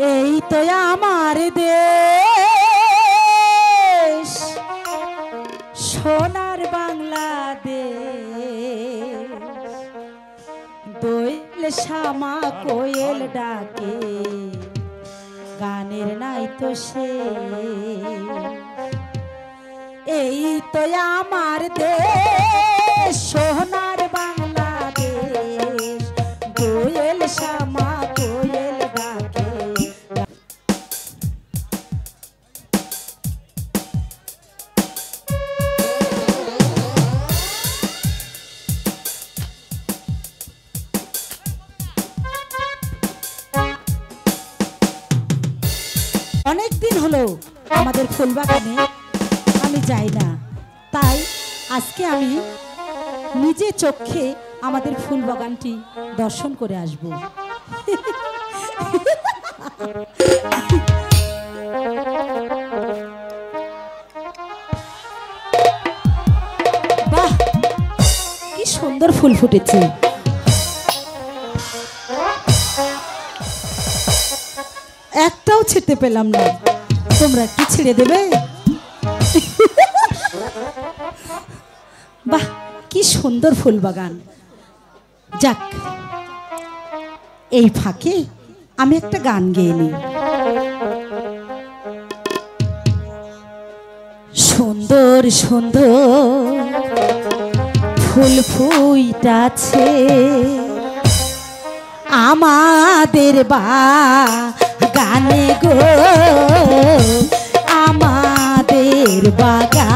এই তো আমার দেশ সোনার বাংলাদেশ। দোয়েল শামা কোয়েল ডাকে, গানের নাই তো সে। এই তো আমার দেশ সোনার বাংলাদেশ। দোয়েল শামা কোয়েল ডাকে। অনেক দিন হলো আমাদের ফুলবাগানে আমি যাই না, তাই আজকে আমি নিজে চোখে আমাদের ফুলবাগানটি দর্শন করে আসব। বাহ, কি সুন্দর ফুল ফুটেছে। একটাও ছিঁড়তে পেলাম না, তোমরা কি ছিঁড়ে দেবে? বাহ, কি সুন্দর ফুল বাগান। যাক, এই ফাঁকে আমি একটা গান গেয়ে নিই। সুন্দর সুন্দর ফুল ফুইটাছে আমাদের বাগানে গো, আমাদের বাগানে।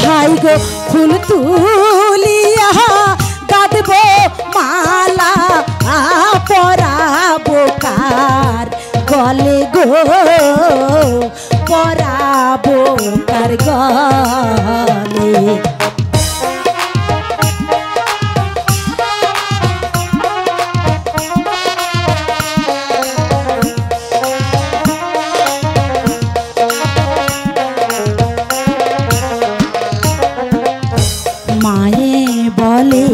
হাই গো ফুল তুলিয়া গাঁথবো মালা, পরাবো কার গলে গো, পরাবো কার গলে। মায়ে বলে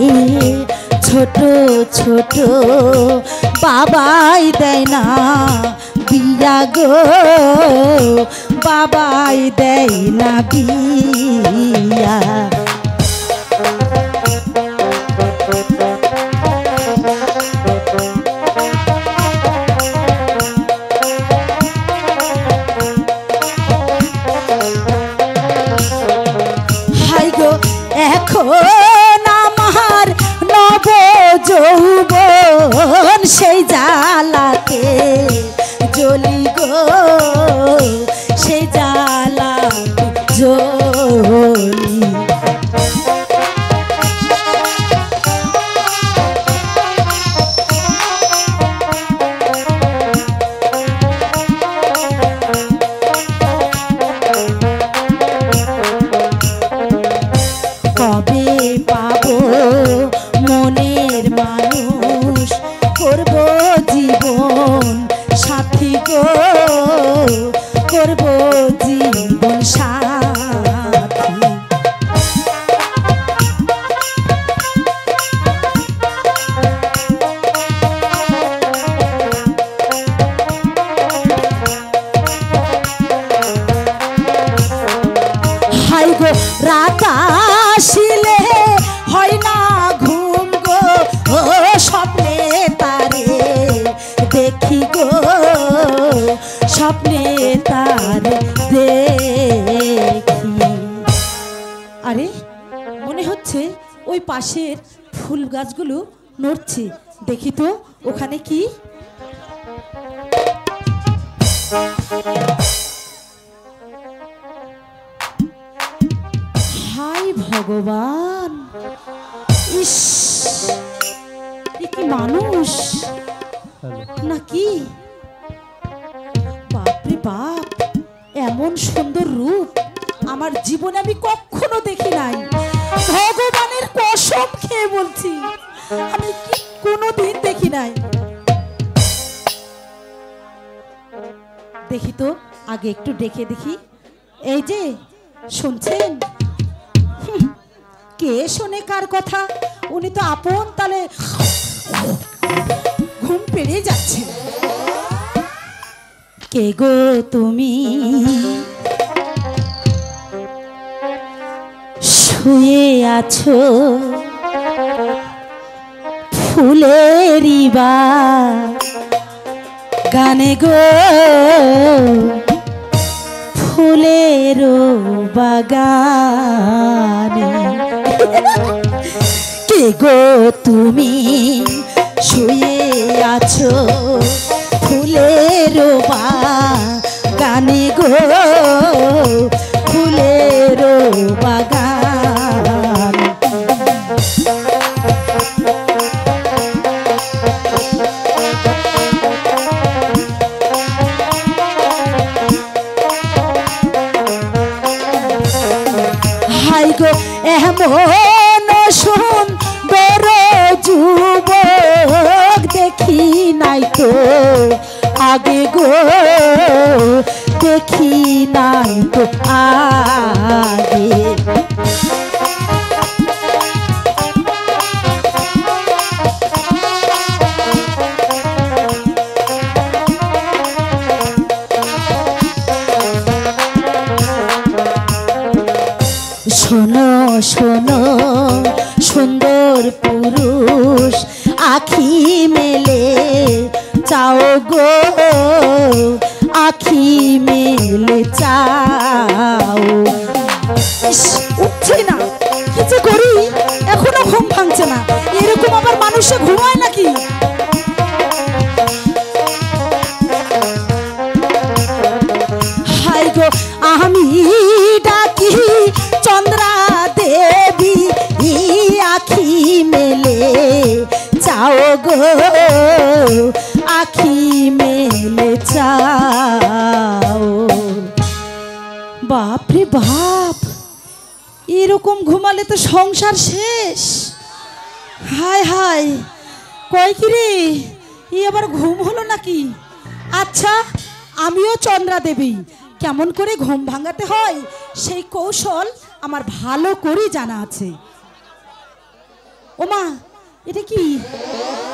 ছোট ছোট বাবাই দেয় না বিয়া গো, বাবাই দেয় না বিয়া। হাই গো এখন আমার নব যৌবন, সেই জ্বালাতে জ্বলি গো, সেই জ্বালাতে জ্বলি। কবে পাবো মনের মানুষ, করব জীবন সাথী গো, করব জীবন সাথী। হাই গো রাত আসিলে হয় না ঘুম গো, ও স্বপ্নে তারে দেখি গো, স্বপ্নে তারে দেখি। আরে মনে হচ্ছে ওই পাশের ফুল গাছগুলো নড়ছে, দেখি তো ওখানে কি। হাই ভগবান, ইস, এ কি মানুষ নাকি? বাপরে বাপ, এমন সুন্দর রূপ আমার জীবনে আমি কখনো দেখি নাই। ভগবানের কসম খেয়ে বলছি, আমি কি কোনোদিন দেখি নাই। দেখি তো আগে একটু ডেকে দেখি। এই যে শুনছেন? কে শোনে কার কথা? উনি তো আপন তালে ঘুম পেড়ে যাচ্ছে। কে গো তুমি শুয়ে আছো ফুলেরই বাগানে গো, ফুলের বাগানে। কে গো তুমি শুয়ে আছো ফুলের বাগানে গো, ফুলের বাগান। হাই গো এমন সুন্দর যুবক দেখি নাই তো আগে গো, দেখি নাই তো আগে। শোনো শোনো সুন্দর পুরুষ আখি মেলে চাও গো, আখি মেলে চাও। উঠছে না, কি যে করি, এখনো ঘুম ভাঙছে না। এরকম আবার মানুষে ঘুমায় নাকি? হাই গো আমি ডাকি চন্দ্রা দেবী, আখি মেলে চাও গো, আখি মেলে চাও। বাপরে বাপ, এরকম ঘুমালে তো সংসার শেষ। হায় হায়, কয় কি রে, ই আবার ঘুম হলো নাকি? আচ্ছা আমিও চন্দ্রা দেবী, কেমন করে ঘুম ভাঙাতে হয় সেই কৌশল আমার ভালো করে জানা আছে। ওমা এটা কি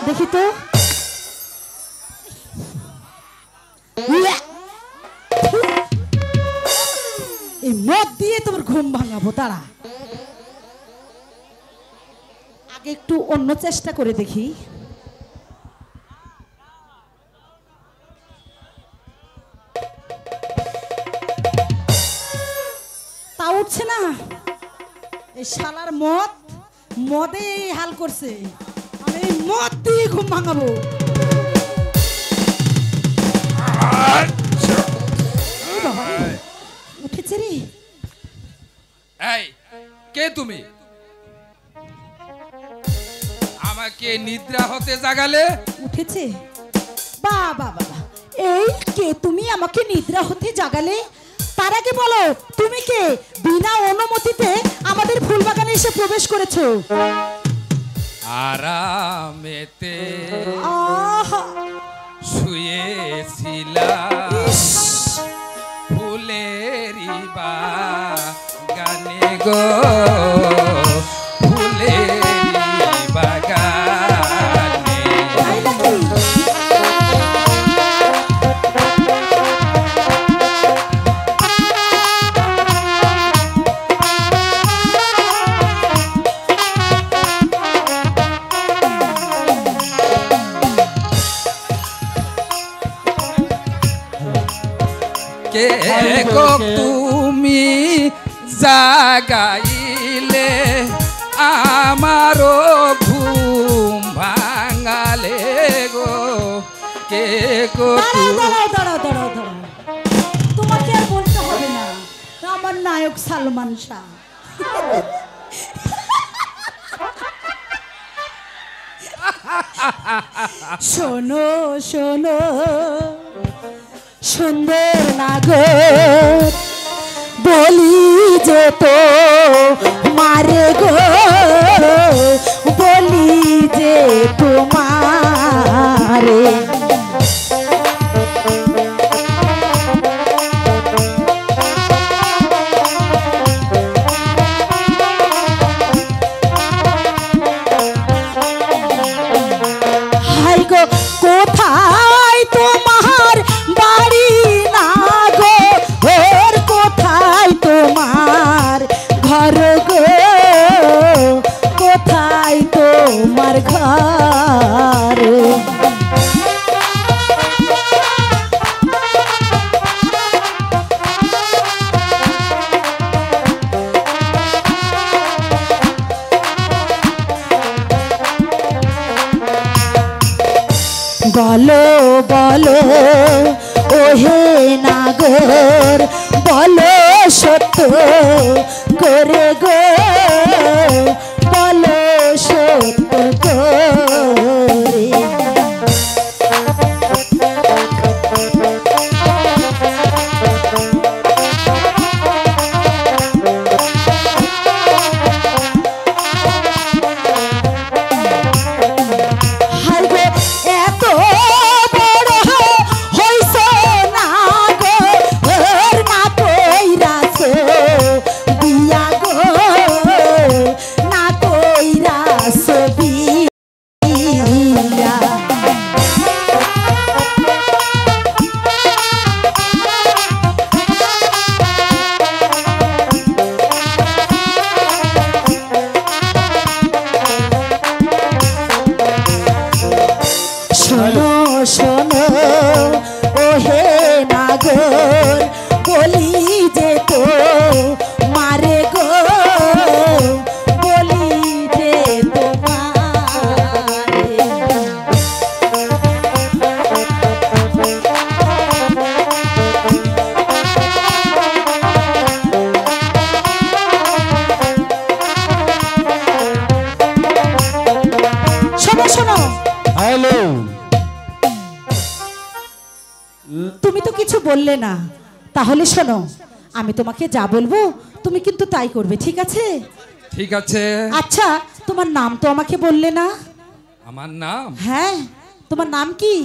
দেখি তো। এই মদ দিয়ে তোমার ঘুম ভাঙাবো, তারা আগে একটু অন্য চেষ্টা করে দেখি। তা উঠছে না। এই শালার মদে হাল করছে। আমি এই মদ দিয়ে ঘুম ভাঙাবো। উঠেছে রে। এই কে তুমি? আমাকে নিদ্রা হতে জাগালে? উঠেছে। বাবা বাবা, এই কে তুমি আমাকে নিদ্রা হতে জাগালে? তার আগে বলো তুমি কে? বিনা অনুমতিতে আমাদের ফুলবাগানে এসে প্রবেশ করেছো। আরামেতে শুয়েছিলাম ফুলেরই বাগানে গো, ফুলেরই বাগানে। কে গো তুমি জাগাইলে আমারও ঘুম ভাঙালে গো, কে গো? দাঁড়াও দাঁড়াও দাঁড়াও দাঁড়াও, তোমাকে আর বলতে হবে না, আমার নায়ক সালমান শাহ। শোনো শোনো সুন্দর নাগর বলি যে তো মারে গো, বলি যে তোমারে। কোথায় তোমার বাড়ি না গো ওর কোথায় তোমার ঘর গো কোথায় তোমার ঘর বলো বলো ওহে নাগর বলো সত্য করে গো বলো সত্য করে শোনো শোনো ওহে নাগর বলি যে তো মারে গো বলি যে তো মারে শোনো শোনো হ্যালো তুমি তো কিছু বললে না তাহলে শোনো আমি তোমাকে যা বলবো তুমি কিন্তু তাই করবে ঠিক আছে ঠিক আছে। আচ্ছা তোমার নাম তো আমাকে বললে না আমার নাম, হ্যাঁ তোমার নাম কি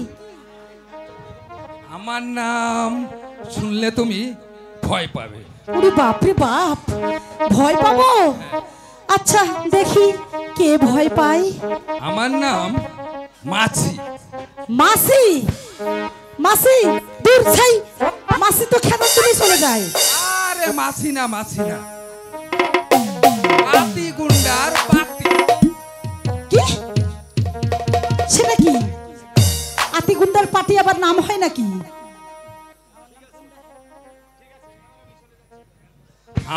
আমার নাম শুনলে তুমি ভয় পাবে। ওরে বাপ রে বাপ ভয় পাবো আচ্ছা দেখি কে ভয় পায় আমার নাম মাছি। মাসি মাসি দূর ছাই মাসি তো খেতে তুমি চলে যায় আরে মাছি না, মাছি না, পাতি গুন্ডার পাতি। কি সেটা কি আতিগুন্ডার পাটি আবার নাম হয় নাকি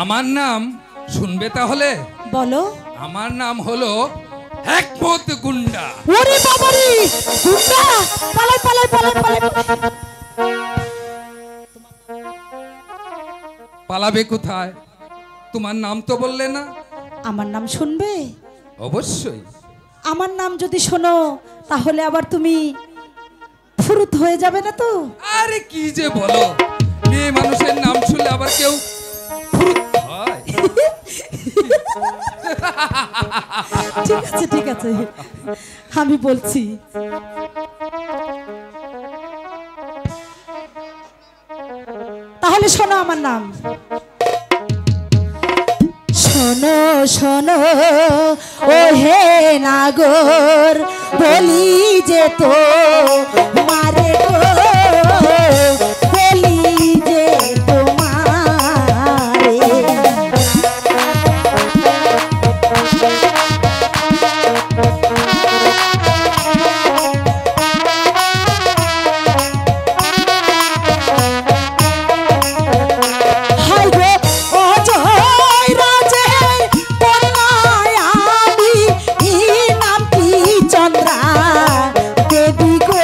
আমার নাম শুনবে তাহলে? বলো আমার নাম হলো হেকমত গুন্ডা। ওরে বাবারে গুন্ডা পালাই পালাই পালাই পালাই পালাবে কোথায়? তোমার নাম তো বললে না। আমার নাম শুনবে অবশ্যই। আমার নাম যদি শোনো তাহলে আবার তুমি ফুরুত হয়ে যাবে না তো আরে কি যে বলো, মেয়ে মানুষের নাম শুনলে আবার কেউ ফুরুত হয়? ঠিক আছে ঠিক আছে আমি বলছি তাহলে শোনো আমার নাম শোনো শোনো ও হে নাগর বলি যে তো মারে গো বলি যে তোমারে হাই গো অজয় রাজের কন্যায় আমি এই নামটি চন্দ্রা দেবী গো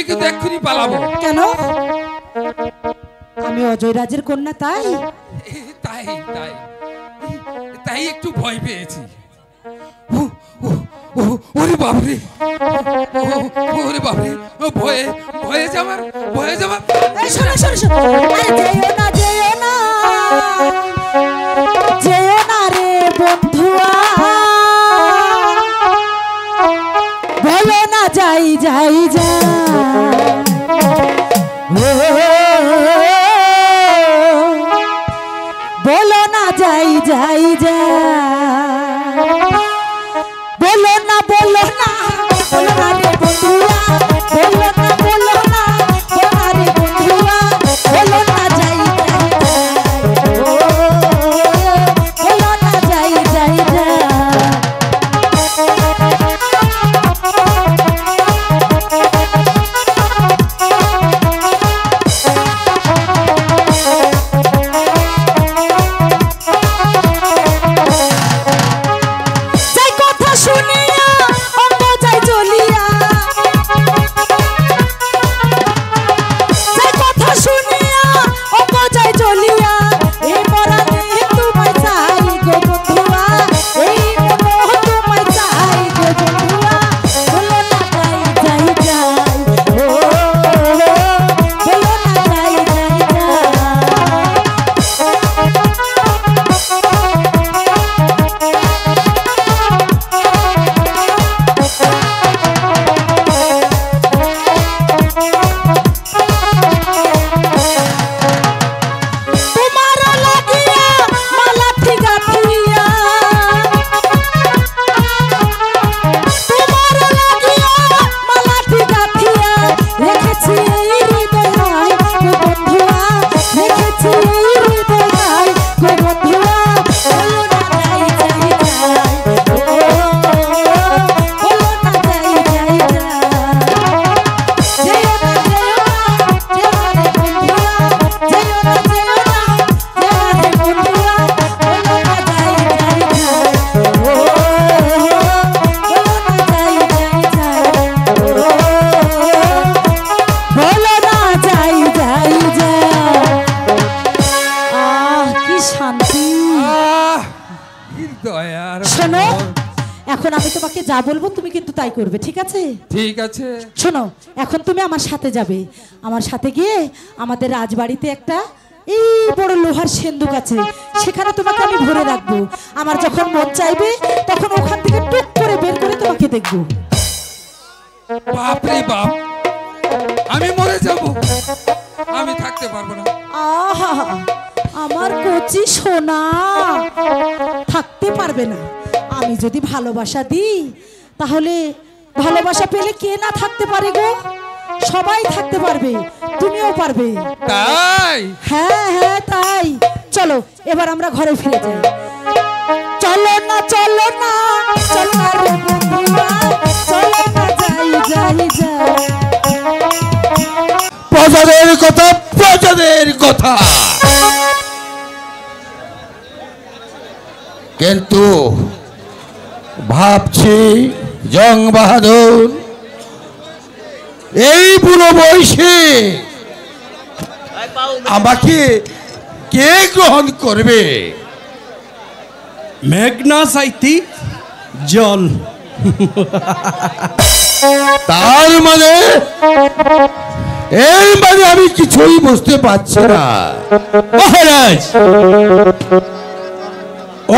আমি কিন্তু এক্ষুনি পালাবো। কেন? আমি অজয় রাজের কন্যা তাই? তাই তাই তাই একটু ভয় পেয়েছি। ওরে বাপরে, ওরে বাপরে, ভয়ে ভয়ে যাবার, ভয়ে যাবার। শোনো শোনো শোনো, আরে যেও না যেও না, যেও না রে বন্ধুয়া, বলো না যাই যাই যা, বলো না যাই যাই যা, বলো না বলো না, বলো না রে বন্ধুয়া, বলো না বলো না, বলো না রে বন্ধুয়া, বলো না যাই যাই যা, বলো না যাই যাই যা। এখন আমি তোমাকে যা বলবো তুমি কিন্তু তাই করবে, ঠিক আছে? ঠিক আছে। শোনো, এখন তুমি আমার সাথে যাবে, আমার সাথে গিয়ে আমাদের রাজবাড়িতে একটা এই বড় লোহার সিন্দুক আছে, সেখানে তোমাকে আমি ভরে রাখবো। আমার যখন মন চাইবে তখন ওখান থেকে টুক করে বের করে তোমাকে দেখবো। বাপ রে বাপ, আমি মরে যাব, আমি থাকতে পারবো না। আহা, আমার কচি সোনা থাকতে পারবে না। আমি যদি ভালোবাসা দিই তাহলে ভালোবাসা পেলে কে না থাকতে পারে গো? সবাই থাকতে পারবে, তুমিও পারবে। তাই? হ্যাঁ হ্যাঁ তাই। চলো এবার আমরা ঘরে ফিরে যাই। চলো না চলো না, চলো না রে বন্ধুরা, চলো না যাই যাই যাই। প্রজাদের কথা, প্রজাদের কথা, কিন্তু ভাবছি জং বাহাদুর এই বুড়ো বয়সে আমাকে কে গ্রহণ করবে? মেঘনা চাইতি জল, তার মানে এর মানে আমি কিছুই বুঝতে পারছি না। মহারাজ,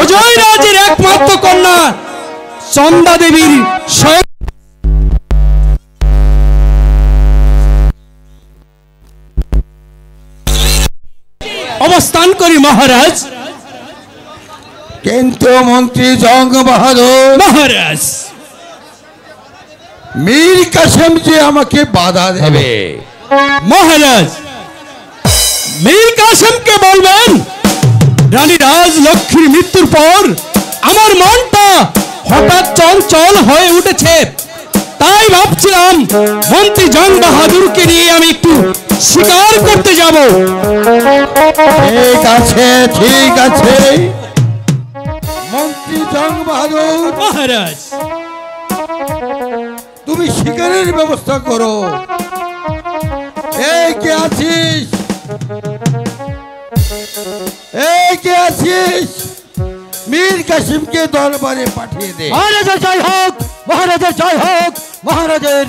অজয় রাজের একমাত্র কন্যা চন্দা দেবীর স্বয়ং অবস্থান করি মহারাজ। কিন্তু মন্ত্রী জং বাহাদুর মহারাজ, মীর কাসেম যে আমাকে বাধা দেবে। মহারাজ, মীর কাসেমকে বলবেন রানী রাজলক্ষ্মীর মৃত্যুর পর আমার মনটা হঠাৎ চঞ্চল হয়ে উঠেছে, তাই ভাবছিলাম মন্ত্রী জং বাহাদুরকে নিয়ে আমি একটু শিকার করতে যাব। ঠিক আছে ঠিক আছে, মন্ত্রী জং বাহাদুর মহারাজ, তুমি শিকারের ব্যবস্থা করো, এই কে আছিস? এই কে আছিস? মীর কাসিমকে দরবারে পাঠিয়ে দে। মহারাজের জয় হোক, মহারাজের জয় হোক, মহারাজের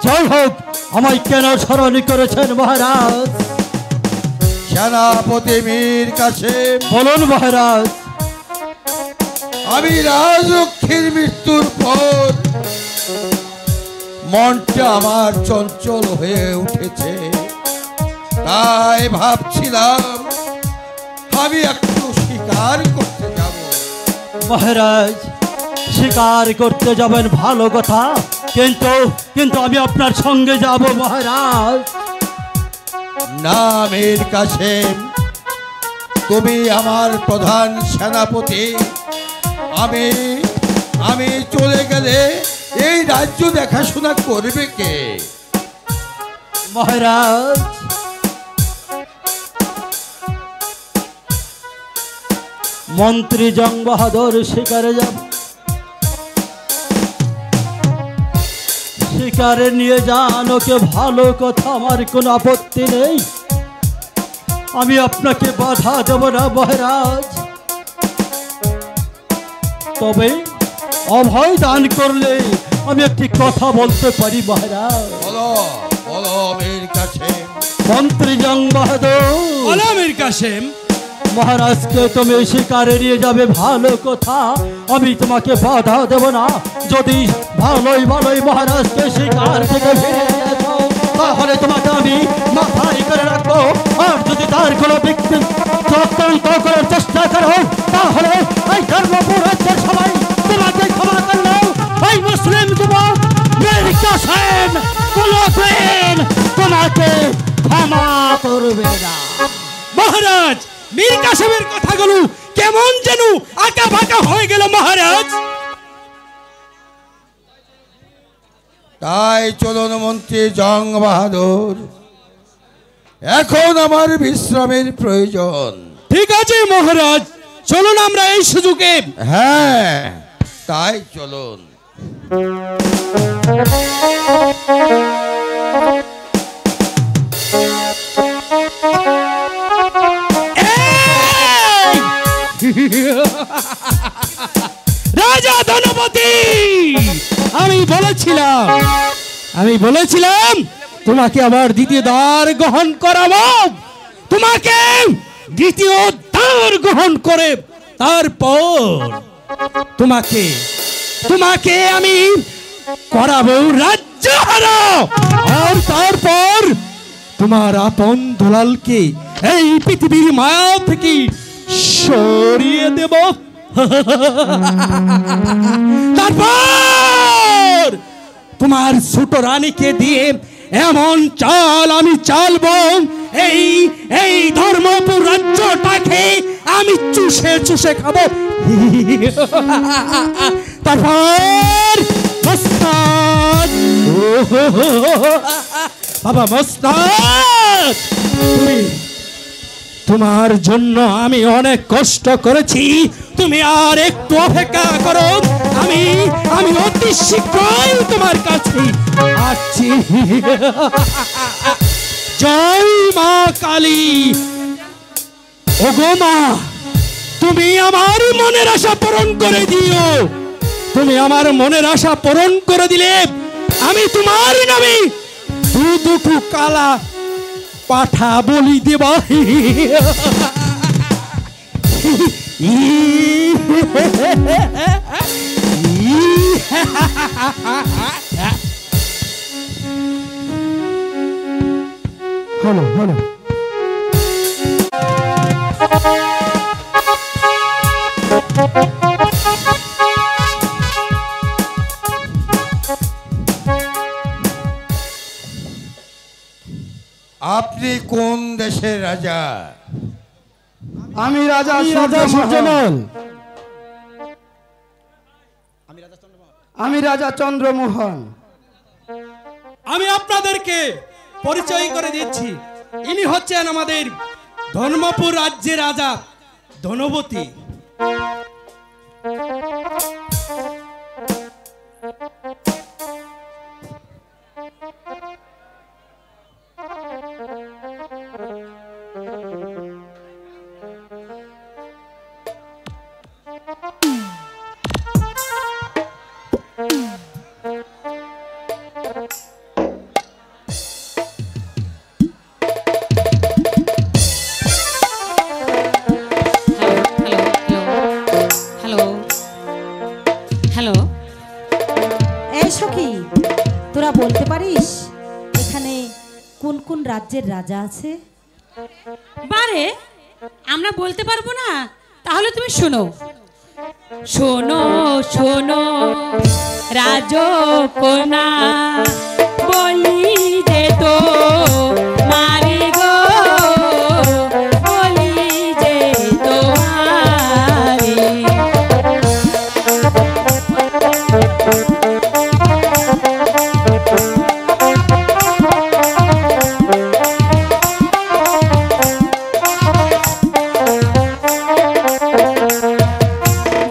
জয় হোক। আমায় কেন স্মরণ করেছেন মহারাজ? সেনাপতি মীর কাসিম, বলুন মহারাজ। আমি রাজলক্ষ্মীর মৃত্যুর পর মনটা আমার চঞ্চল হয়ে উঠেছে, তাই ভাবছিলাম আমি একটু শিকার করতে যাব। মহারাজ, শিকার করতে যাবেন ভালো কথা, কিন্তু কিন্তু আমি আপনার সঙ্গে যাব মহারাজ। না মীর কাসিম, তুমি আমার প্রধান সেনাপতি। আমি আমি চলে গেলে এই রাজ্য দেখাশোনা করবে কে? মহারাজ, মন্ত্রী জং বাহাদুর শিকারে যাব। শিকারে নিয়ে যান ওকে, ভালো কথা, আমার কোনো আপত্তি নেই। আমি আপনাকে বাধা দেব না মহারাজ, তবে অভয় দান করলে আমি একটি কথা বলতে পারি মহারাজ। বলো বলো মীর কাসিম। মন্ত্রী জং বাহাদুর, আমির কাসেম, মহারাজকে তুমি শিকারে নিয়ে যাবে ভালো কথা, আমি তোমাকে বাধা দেব না। যদি ভালোই ভালোই মহারাজকে শিকার থেকে ফিরে আসো, তাহলে তোমাকে আমি মাথায় করে রাখবো। আর যদি তার কোনো ব্যক্তি চক্রান্ত করার চেষ্টা করো, তাহলে এই ধর্মপুর রাজ্যের সবাই তোমাকে ক্ষমা করলো। এই মুসলিম যুবক মীর কাসেম কোনোদিন তোমাকে ক্ষমা করবে না। মহারাজ, মীর কাসেমের কথাগুলো কেমন যেন আঁকা বাঁকা হয়ে গেল মহারাজ। তাই চলুন মন্ত্রী জং বাহাদুর, এখন আমার বিশ্রামের প্রয়োজন। ঠিক আছে মহারাজ, চলুন আমরা এই সুযোগে। হ্যাঁ, তাই চলুন। রাজা ধনপতি, আমি বলেছিলাম তোমাকে আবার দ্বিতীয় দ্বার গ্রহণ করাবো। তোমাকে দ্বিতীয় দ্বার গ্রহণ করে তারপর তোমাকে তোমাকে আমি করাবো রাজ্যহারা। আর তারপর তোমার আপন দুলালকে এই পৃথিবীর মায়া থেকে সরিয়ে দেব। তারপর তোমার ছোট রানীকে দিয়ে এমন চাল আমি চালবো, এই এই ধর্মপুর রাজ্যটাকে আমি চুষে চুষে খাবো। তারপর মস্তান, বাবা মস্তান, তোমার জন্য আমি অনেক কষ্ট করেছি, তুমি আর একটু অপেক্ষা করো। আমি আমি অতি শীঘ্রই তোমার কাছে আসছি। জয় মা কালী। ওগো মা, তুমি আমার মনের আশা পূরণ করে দিও। তুমি আমার মনের আশা পূরণ করে দিলে আমি তোমার নামে দুটো কালা পাঠা বলি দেবা। হলো হলো। আপনি কোন দেশের রাজা? আমি রাজা সূর্যমল। আমি রাজা চন্দ্রমোহন। আমি আপনাদেরকে পরিচয় করে দিচ্ছি, ইনি হচ্ছেন আমাদের ধর্মপুর রাজ্যের রাজা ধনবতী। হ্যালো হ্যালো এই সখী, তোরা বলতে পারিস এখানে কোন কোন রাজ্যের রাজা আছে? বারে আমরা বলতে পারবো না, তাহলে তুমি শোনো। শোনো শোনো রাজকন্যা বলি যে তো মারি গো, বলি যে তোমারি।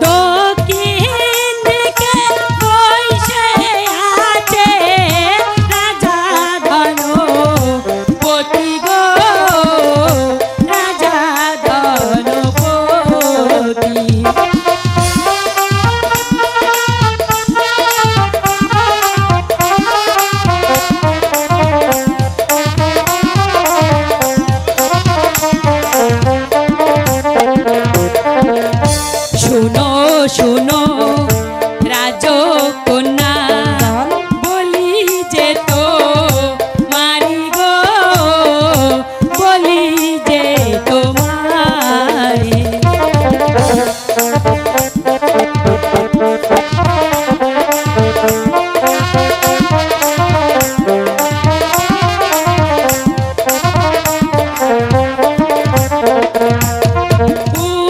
দক্ষিণ দিকে বসে আছে রাজা ধনপতি গো, রাজা ধনপতি। শুনো শুনো রাজকন্যা বলি যে তো মারি গো, বলি যে তোমারি।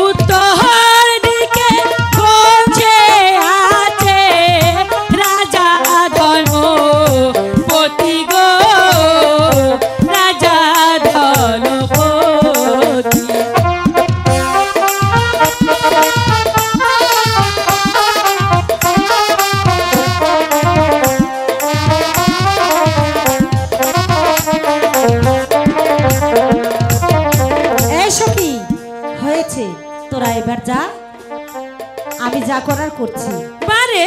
উত্তর দিকে পৌঁছে আছে রাজা ধনপতি গো, রাজা ধনপতি। এই সখী, হয়েছে, তোরা এবার যা, আমি যা করার করছি। বারে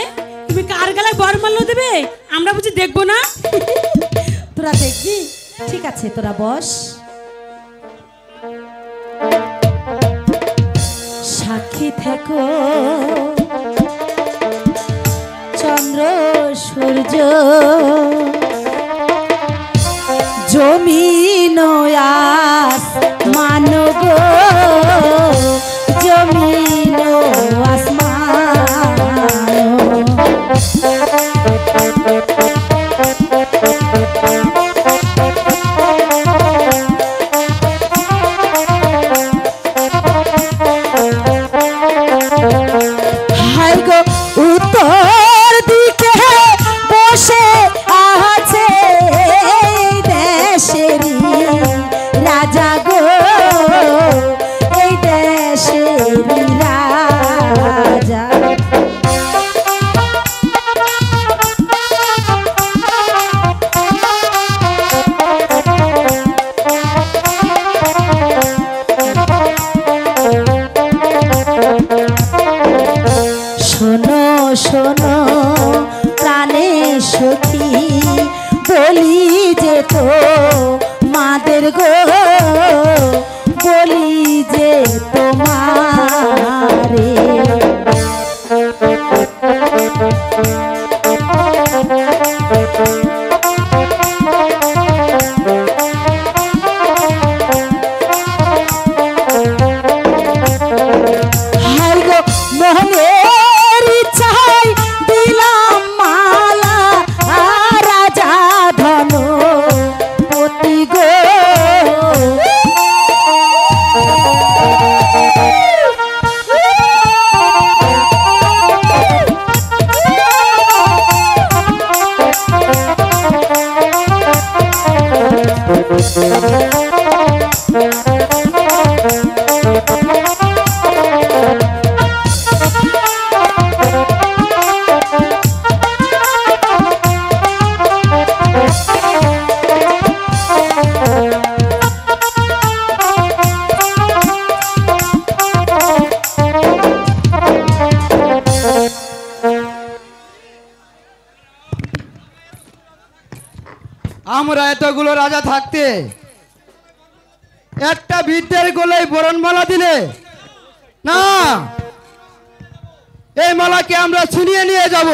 তুমি কার গলায় বরমাল্য দেবে, আমরা বুঝি দেখবো না? তোরা দেখবি? ঠিক আছে, তোরা বস। সাক্ষী থেকো চন্দ্র সূর্য, জমিন আসমান গো, জমিন আসমান। হাই গো উত্তর দিকে বসে আছে দেশেরই আমরা এতগুলো রাজা থাকতে একটা বৃদ্ধের গলায় বরণমালা দিলে না, এই মালাকে আমরা ছিনিয়ে নিয়ে যাব।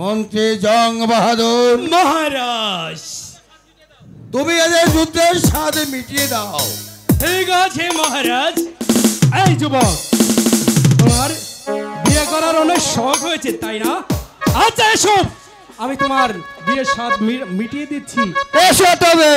মন্ত্রী জং বাহাদুর, মহারাজ। তুমি এদের যুদ্ধের স্বাদ মিটিয়ে দাও। ঠিক আছে মহারাজ। এই যুবক, তোমার বিয়ে করার অনেক শখ হয়েছে তাই না? আচ্ছা এসো, আমি তোমার বিয়ের স্বাদ মিটিয়ে দিচ্ছি। এসো তবে।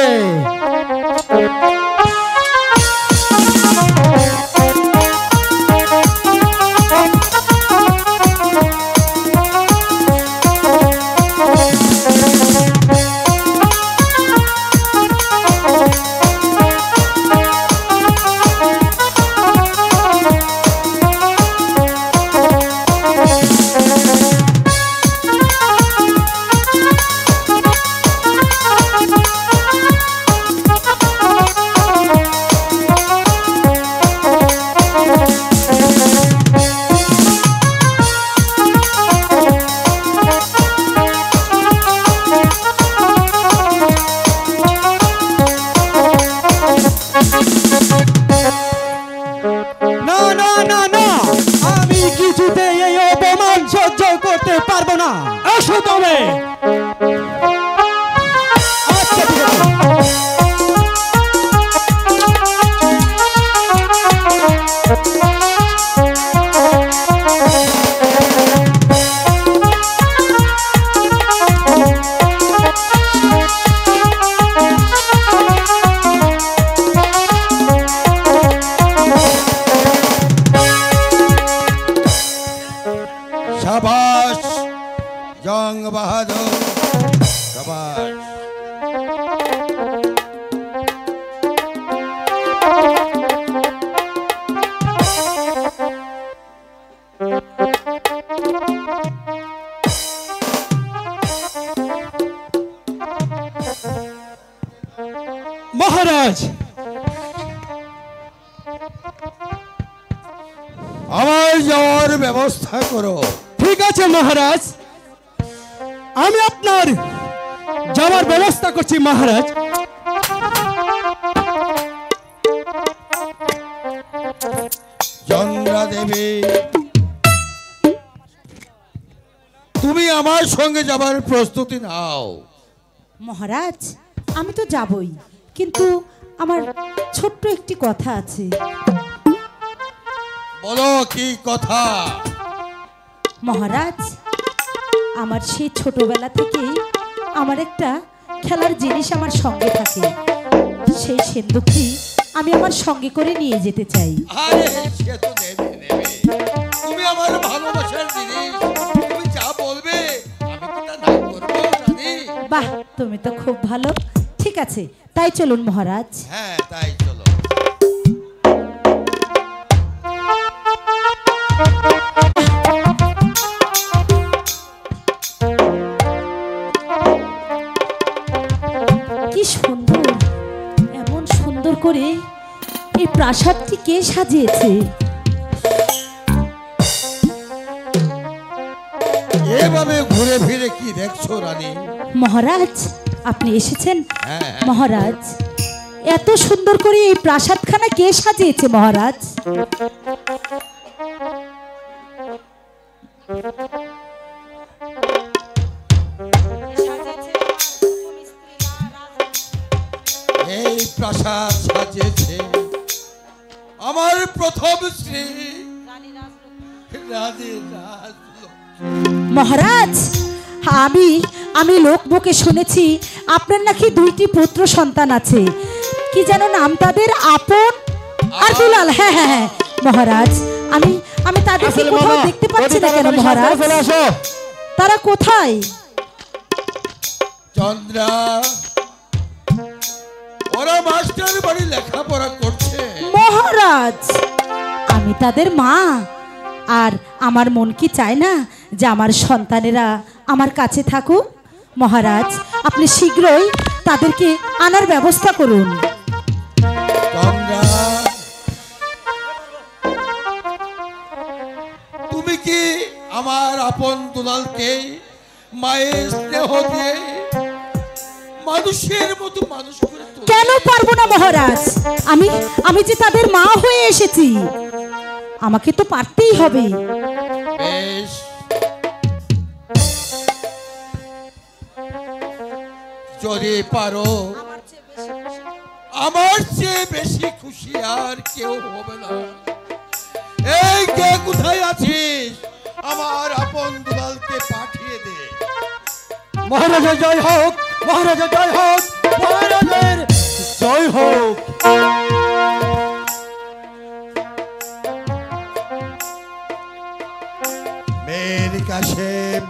না না না না, আমি কিছুতে এই অপমান সহ্য করতে পারবো না। এসো তবে। আচ্ছা ঠিক আছে। সাবাস জং বাহাদুর, সাবাস। মহারাজ, আমার যাওয়ার ব্যবস্থা করো। ঠিক আছে মহারাজ, আমি আপনার যাওয়ার ব্যবস্থা করছি মহারাজ। চন্দ্রা দেবী, তুমি আমার সঙ্গে যাবার প্রস্তুতি নাও। মহারাজ, আমি তো যাবই, কিন্তু আমার ছোট্ট একটি কথা আছে। বলো কি কথা? মহারাজ, আমার সেই ছোটবেলা থেকেই আমার একটা খেলার জিনিস আমার সঙ্গে থাকে। সেই সিন্দুকটি আমি আমার সঙ্গে করে নিয়ে যেতে চাই। আরে সে তো নেবে নেবে, তুমি আমার ভালোবাসার জিনিস, তুমি যা বলবে আমি কি তা না করবো রানী? বাহ, তুমি তো খুব ভালো। ঠিক আছে, তাই চলুন মহারাজ। হ্যাঁ তাই চলো। কি সুন্দর, এমন সুন্দর করে এই প্রাসাদটি কে সাজিয়েছে? এভাবে ঘুরে ফিরে কি দেখছো রানী? মহারাজ, আপনি এসেছেন? হ্যাঁ। মহারাজ, এত সুন্দর করে এই প্রাসাদখানা কে সাজিয়েছে মহারাজ? এই প্রাসাদ সাজিয়েছে আমার প্রথম স্ত্রী রানী রাজলক্ষ্মী। মহারাজ, আমি লোকমুখে শুনেছি আপনার নাকি 2টি পুত্র সন্তান আছে। কি যেন নাম তাদের? আপন আর দুলাল। হ্যাঁ হ্যাঁ হ্যাঁ মহারাজ, আমি তাদেরকে কোথাও দেখতে পাচ্ছি না কেন মহারাজ? তারা কোথায়? চন্দ্রা, ওরা মাস্টার বাড়ি লেখাপড়া করছে। মহারাজ, আমি তাদের মা, আর আমার মন কি চায় না যে আমার সন্তানেরা আমার কাছে থাকুক? মহারাজ, আপনি শীঘ্রই তাদেরকে আনার ব্যবস্থা করুন। চন্দ্রা, তুমি কি আমার আপন দুলালকে মায়ের স্নেহ দিয়ে মানুষের মতো মানুষ করে তুলবে। কেন পারবো না মহারাজ? আমি আমি যে তাদের মা হয়ে এসেছি, আমাকে তো পারতেই হবে। বেশ, যদি পারো, আমার চেয়ে বেশি খুশি আর কেউ হবে না। এই কে কোথায় আছিস? আমার আপন দুলালকে পাঠিয়ে দে। মহারাজা জয় হোক, মহারাজা জয় হোক, মহারাজের জয় হোক। মের কাশেম,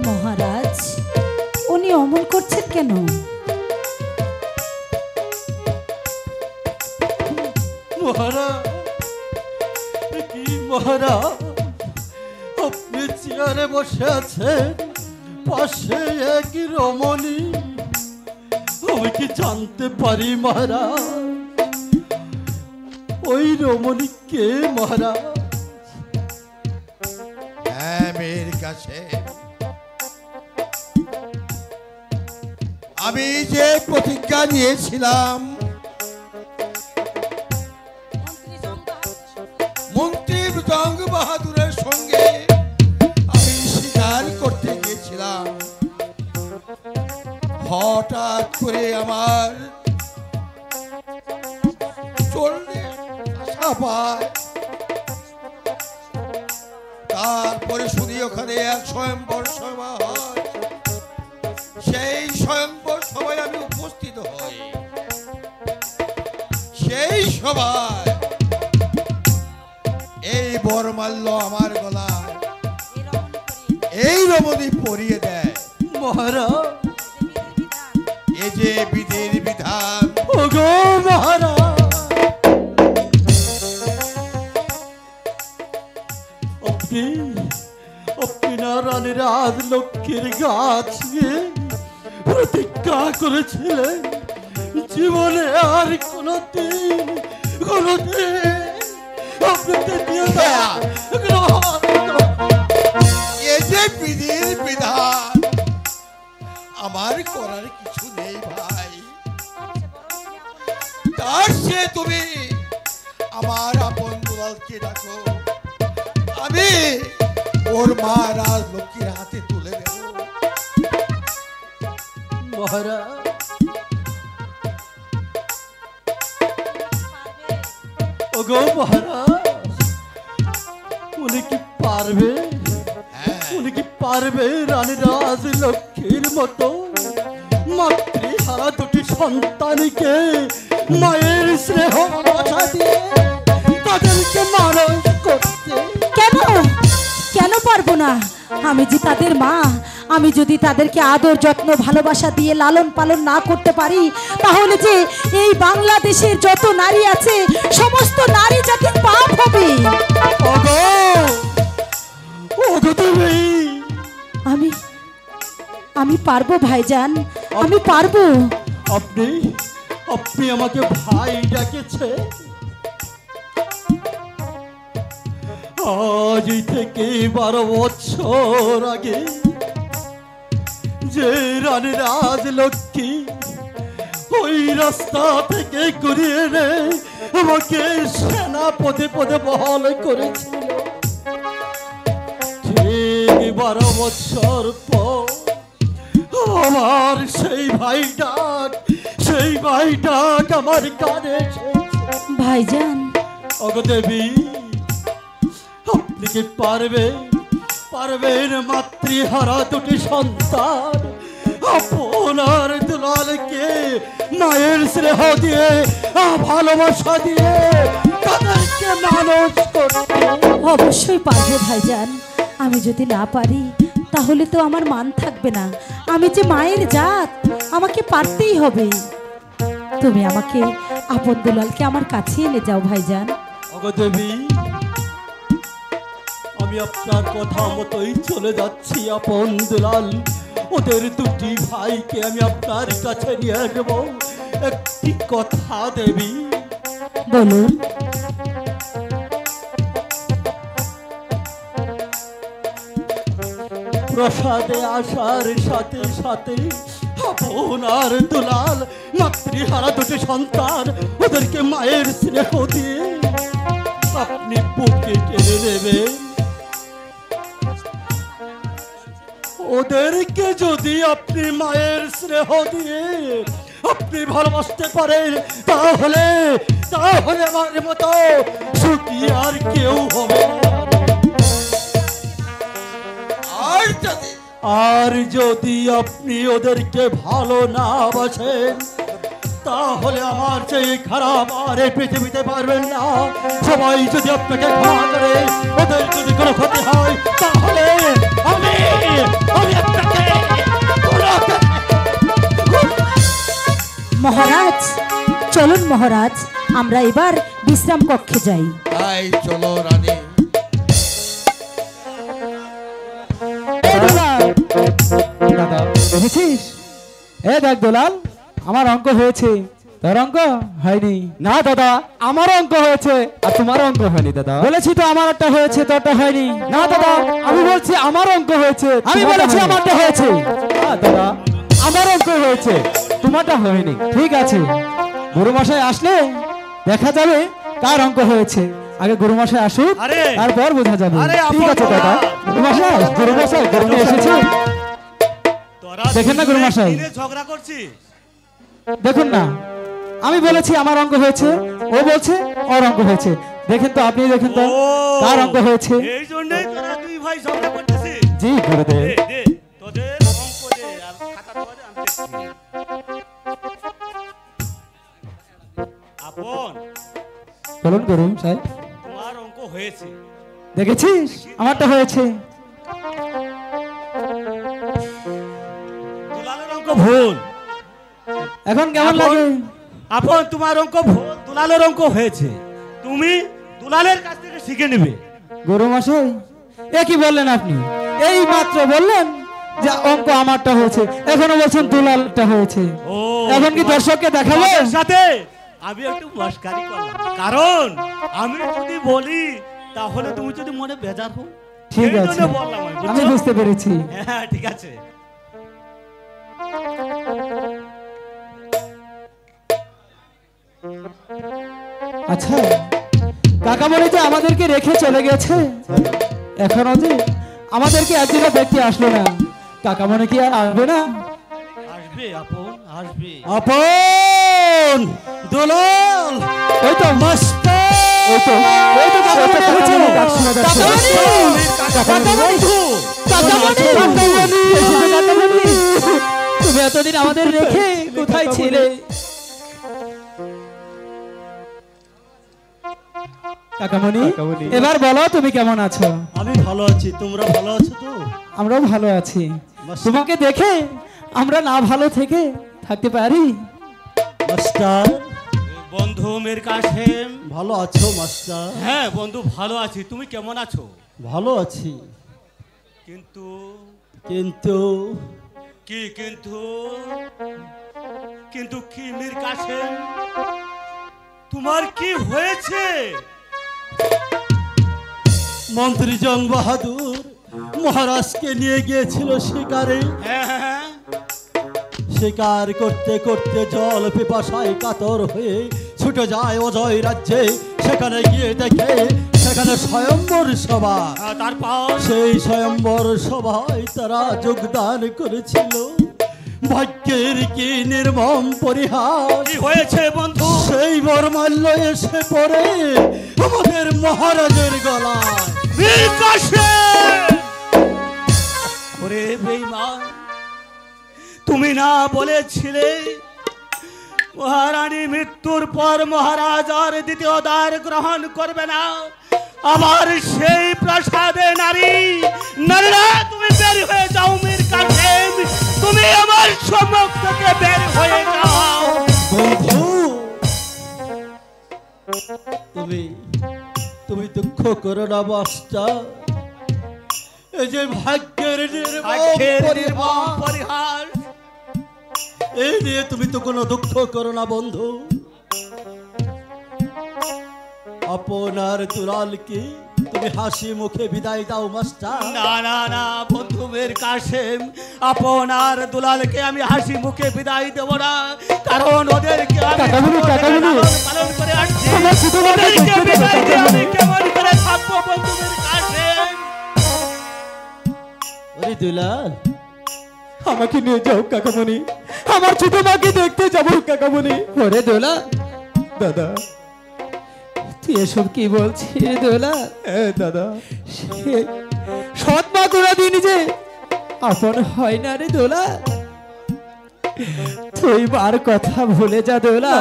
মহারাজ, উনি অমল করছেন কেন? মহারাজ, কি মহারাজ, আপনি চেয়ারে বসে আছেন, পাশে এক রমণী। আমি কি জানতে পারি মহারাজ ওই রমণী কে মহারাজ? হ্যাঁ মের কাশেম, আমি যে প্রতিজ্ঞা নিয়েছিলাম মন্ত্রী জং বাহাদুরের সঙ্গে আমি শিকার করতে গিয়েছিলাম, হঠাৎ করে আমার চললে আশা পায়। তারপরে শুনি ওখানে এক স্বয়ম্বর সভা হয়, সেই স্বয়ম্বর সভায় আমি উপস্থিত হই। সেই সভায় এই বরমাল্য আমার গলায় এই রমণী পরিয়ে দেয়। মহারাজ, এ যে বিধির বিধান। ওগো মহারাজ, আপনি আপনি না রানী রাজলক্ষ্মীর গাছ নিয়ে প্রতিজ্ঞা করেছিলেন জীবনে আর কোনদিন আপনাকে দিয়ে দেয়া এ যে বিধির বিধান, আমার করার কিছু নেই ভাই। তার সে তুমি আমার আপন দুলালকে ডাকো, আমি ওর মা রাজলক্ষ্মীর হাতে তুলে দেব। মহারাজ, ওগো মহারাজ, উনি কি পারবে? হ্যাঁ, উনি কি পারবে রানী রাজলক্ষ্মীর মতো মাতৃহারা দুটি সন্তানকে মায়ের স্নেহ ভালোবাসা দিয়ে তাদেরকে মানুষ করতে? কেন কেন পারবো না? আমি যে তাদের মা, আমি যদি তাদেরকে আদর যত্ন ভালোবাসা দিয়ে লালন পালন না করতে পারি, তাহলে যে এই বাংলাদেশের যত নারী আছে সমস্ত নারী জাতির পাপ হবে। ওগো ওগো তুমি আমি আমি পারবো ভাইজান, আমি পারবো। আপনি আপনি আমাকে ভাই ডাকেছে? আজ থেকে 12 বছর আগে যে রানী রাজলক্ষ্মী ওই রাস্তা থেকে ঘুরিয়ে এনে আমাকে সেনা পদে পদে বহাল করেছিল, ঠিক 12 বছর পর আমার সেই ভাইটাক আমার কানে এসেছে। ভাইজান, ওগো দেবী, আপনি কি পারবেন মাতৃহারা দুটি সন্তান আপনার দুলালকে মায়ের স্নেহ দিয়ে ভালোবাসা দিয়ে তাদেরকে মানুষ করতে? অবশ্যই পারবো ভাইজান। আমি যদি না পারি তাহলে তো আমার মান থাকবে না। আমি যে মায়ের জাত, আমাকে পারতেই হবে। তুমি আমাকে আপন দুলালকে আমার কাছে এনে যাও ভাইজান। ওগো দেবী, আমি আপনার কথা মতোই চলে যাচ্ছি আপন দুলাল। ওদের দুটি ভাইকে আমি আপনার কাছে নিয়ে আসবো। একটি কথা দেবী, বলুন। প্রসাদে আসার সাথে সাথে আপনার দুলাল মাতৃহারা দুটি সন্তান ওদেরকে মায়ের স্নেহ দিয়ে আপনি বুকে টেনে নেবেন। ওদেরকে যদি আপনি মায়ের স্নেহ দিয়ে আপনি ভালোবাসতে পারেন তাহলে তাহলে আমার মতো সুখী আর কেউ হবে না। আর যদি আপনি ওদেরকে ভালো না বাসেন তাহলে আমার চেয়ে খারাপ আর এই পৃথিবীতে পারবেন না। সবাই যদি আপনাকে ক্ষমা করে ওদের যদি কোনো ক্ষতি হয় তাহলে আমি আপনাকে মহারাজ চলুন মহারাজ, আমরা এবার বিশ্রাম কক্ষে যাই। তাই চলো রানী। দাদা দেখেছিস? এ দেখ দুলাল, আমার অঙ্ক হয়েছে, তোর অঙ্ক হয়নি। না দাদা, আমার অঙ্ক হয়েছে আর তোমার অঙ্ক হয়নি। দাদা বলেছি তো আমার একটা হয়েছে, তোরটা হয়নি। না দাদা, আমি বলছি আমার অঙ্ক হয়েছে, আমি বলেছি আমারটা হয়েছে। দাদা আমার অঙ্ক হয়েছে, তোমারটা হয়নি। ঠিক আছে, গুরুমশাই আসলে দেখা যাবে কার অঙ্ক হয়েছে। আগে গুরুমশাই আসুক, তারপর বোঝা যাবে। ঠিক আছে দাদা। গুরুমশাই গুরু এসেছে, দেখেন না গুরুমশাই, ঝগড়া করছি। দেখুন না, আমি বলেছি আমার অঙ্ক হয়েছে, ও বলছে ওর অঙ্ক হয়েছে। দেখেন তো, আপনি দেখেন তো কার অঙ্ক হয়েছে। এই জন্যই তোরা দুই ভাই ঝগড়া করতেছিস। জি গুরুদেব। দে তোদের অঙ্ক দে আর খাতা ধরে আমি দেখছি। আপন বলুন গুরু সাহেব। তোমার অঙ্ক হয়েছে, দেখেছিস আমারটা হয়েছে। দুলালের অঙ্ক ভুল। এখন কেমন লাগে? আপন তোমার অঙ্ক ভুল, দুলালের অঙ্ক হয়েছে। তুমি দুলালের কাছ থেকে শিখে নেবে। গুরু মশাই এ কি বললেন আপনি? এই মাত্র বললেন যে অঙ্ক আমারটা হয়েছে, এখনো বলছেন দুলালটা হয়েছে। এখন কি দর্শককে দেখাবো? সাথে আমি একটু মস্কারি করলাম, কারণ আমি যদি বলি তাহলে তুমি যদি মনে বেজার হও। ঠিক আছে, বললাম আমি বুঝতে পেরেছি। হ্যাঁ ঠিক আছে। আচ্ছা, কাকা বলে যে আমাদেরকে রেখে চলে গেছে, এখনো যে আমাদেরকে একদিনও দেখতে আসলো না। কাকা মনে কি আর আসবে না? আসবে আপন, আসবে। আপন দুলাল, ওই তো মাস্টার, ওই তো কাকা মনে এসেছে। তুমি এতদিন আমাদের রেখে কোথায় ছিলে? কাকামণি, এবার বলো তুমি কেমন আছো? আমি ভালো আছি, তোমরা ভালো আছো তো? আমরাও ভালো আছি। তোমাকে দেখে আমরা না ভালো থেকে থাকতে পারি? মাস্টার বন্ধু মীর কাসেম, ভালো আছো মাস্টার? হ্যাঁ বন্ধু ভালো আছি, তুমি কেমন আছো? ভালো আছি, কিন্তু কিন্তু কি কিন্তু কিন্তু কি মীর কাসেম, তোমার কি হয়েছে? মন্ত্রী জং বাহাদুর মহারাজকে নিয়ে গিয়েছিল শিকারে। শিকার করতে করতে জল পিপাসায় কাতর হয়ে ছুটে যায় অজয় রাজ্যে। সেখানে গিয়ে দেখে সেখানে স্বয়ম্বর সভা। তারপর সেই স্বয়ম্বর সভায় তারা যোগদান করেছিল। ভাগ্যের কি নির্মম পরিহাস হয়েছে বন্ধু, সেই বরমাল্য এসে পড়ে আমাদের মহারাজের গলায়। ওরে বেঈমান, তুমি না বলেছিলে মহারানী মৃত্যুর পর মহারাজ আর দ্বিতীয় দ্বার গ্রহণ করবে না? আবার সেই প্রাসাদে নারীরা তুমি বের হয়ে যাও মীর কাসেম, তুমি আমার সম্মুখ থেকে বের হয়ে যাও। বন্ধু তুমি দুঃখ করো না মাস্টার, এই যে ভাগ্যের নির্মম পরিহাস, এই নিয়ে তুমি তো কোনো দুঃখ করো না বন্ধু। আপনার দুলালকে তুমি হাসি মুখে বিদায় দাও মাস্টার। না না না বন্ধু বন্ধুদের কাশেম আপনার দুলালকে আমি হাসি মুখে বিদায় দেব না, কারণ ওদেরকে আমি পালন করে আসছি। ওদেরকে বিদায় দিয়ে আমি কেমন করে থাকবো বন্ধুদের কাশেম? ওরে দুলাল, আমাকে নিয়ে যাও কাকামণি, আমার ছোট মাকে দেখতে যাবো কাকামণি। ওরে দোলা, দাদা তুই এসব কি বলছিস দোলা? দাদা, সৎ মা কোনদিন যে আপন হয় না রে দোলা। তুই মার কথা ভুলে যা দোলা,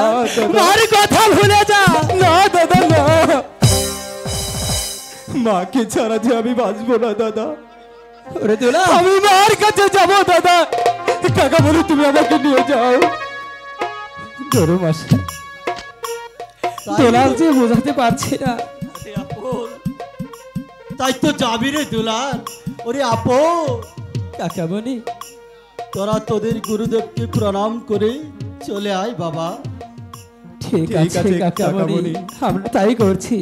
মার কথা ভুলে যা। না দাদা না, মাকে ছাড়া যে আমি বাঁচবো না দাদা। ওরে দোলা, আমি মার কাছে যাবো দাদা। কাকা বলে তুমি আমাকে নিয়ে যাও। ধরো মাসে দোলাল যে বোঝাতে পারছি না। তাই তো যাবি রে দুলাল। ওরে আপন, কাকামণি, তোরা তোদের গুরুদেবকে প্রণাম করে চলে আয় বাবা। ঠিক আছে কাকামণি, আমরা তাই করছি।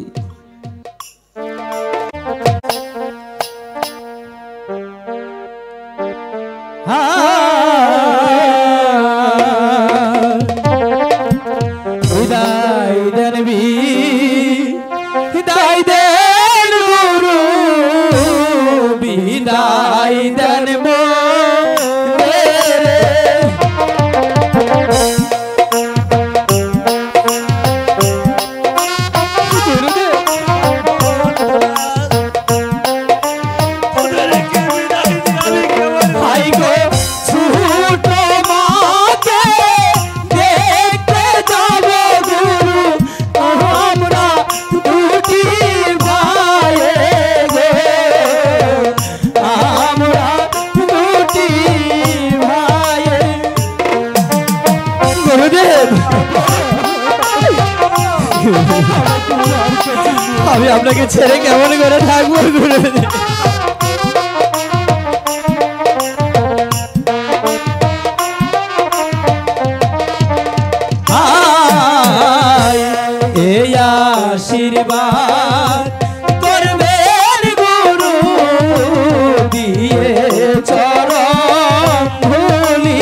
বিদায় দেন বিদায় দেন গুরু, বিদায় দেন আমি আপনাকে ছেড়ে কেমন করে থাকবো গুরুদেব? এই আশীর্বাদ করবেন গুরু দিয়ে চরণ ধুলি।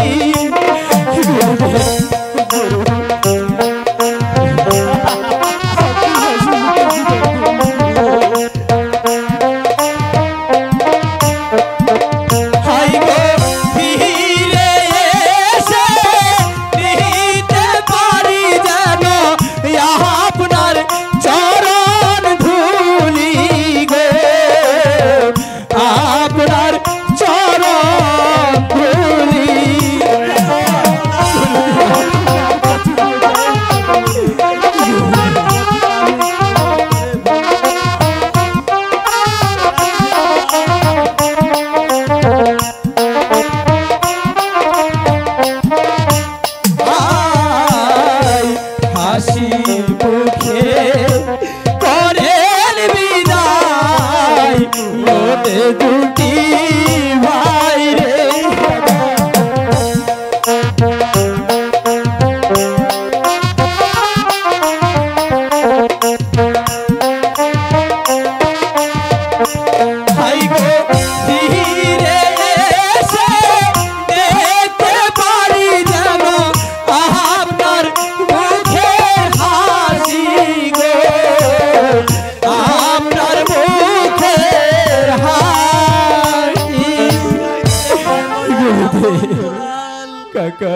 কাকা,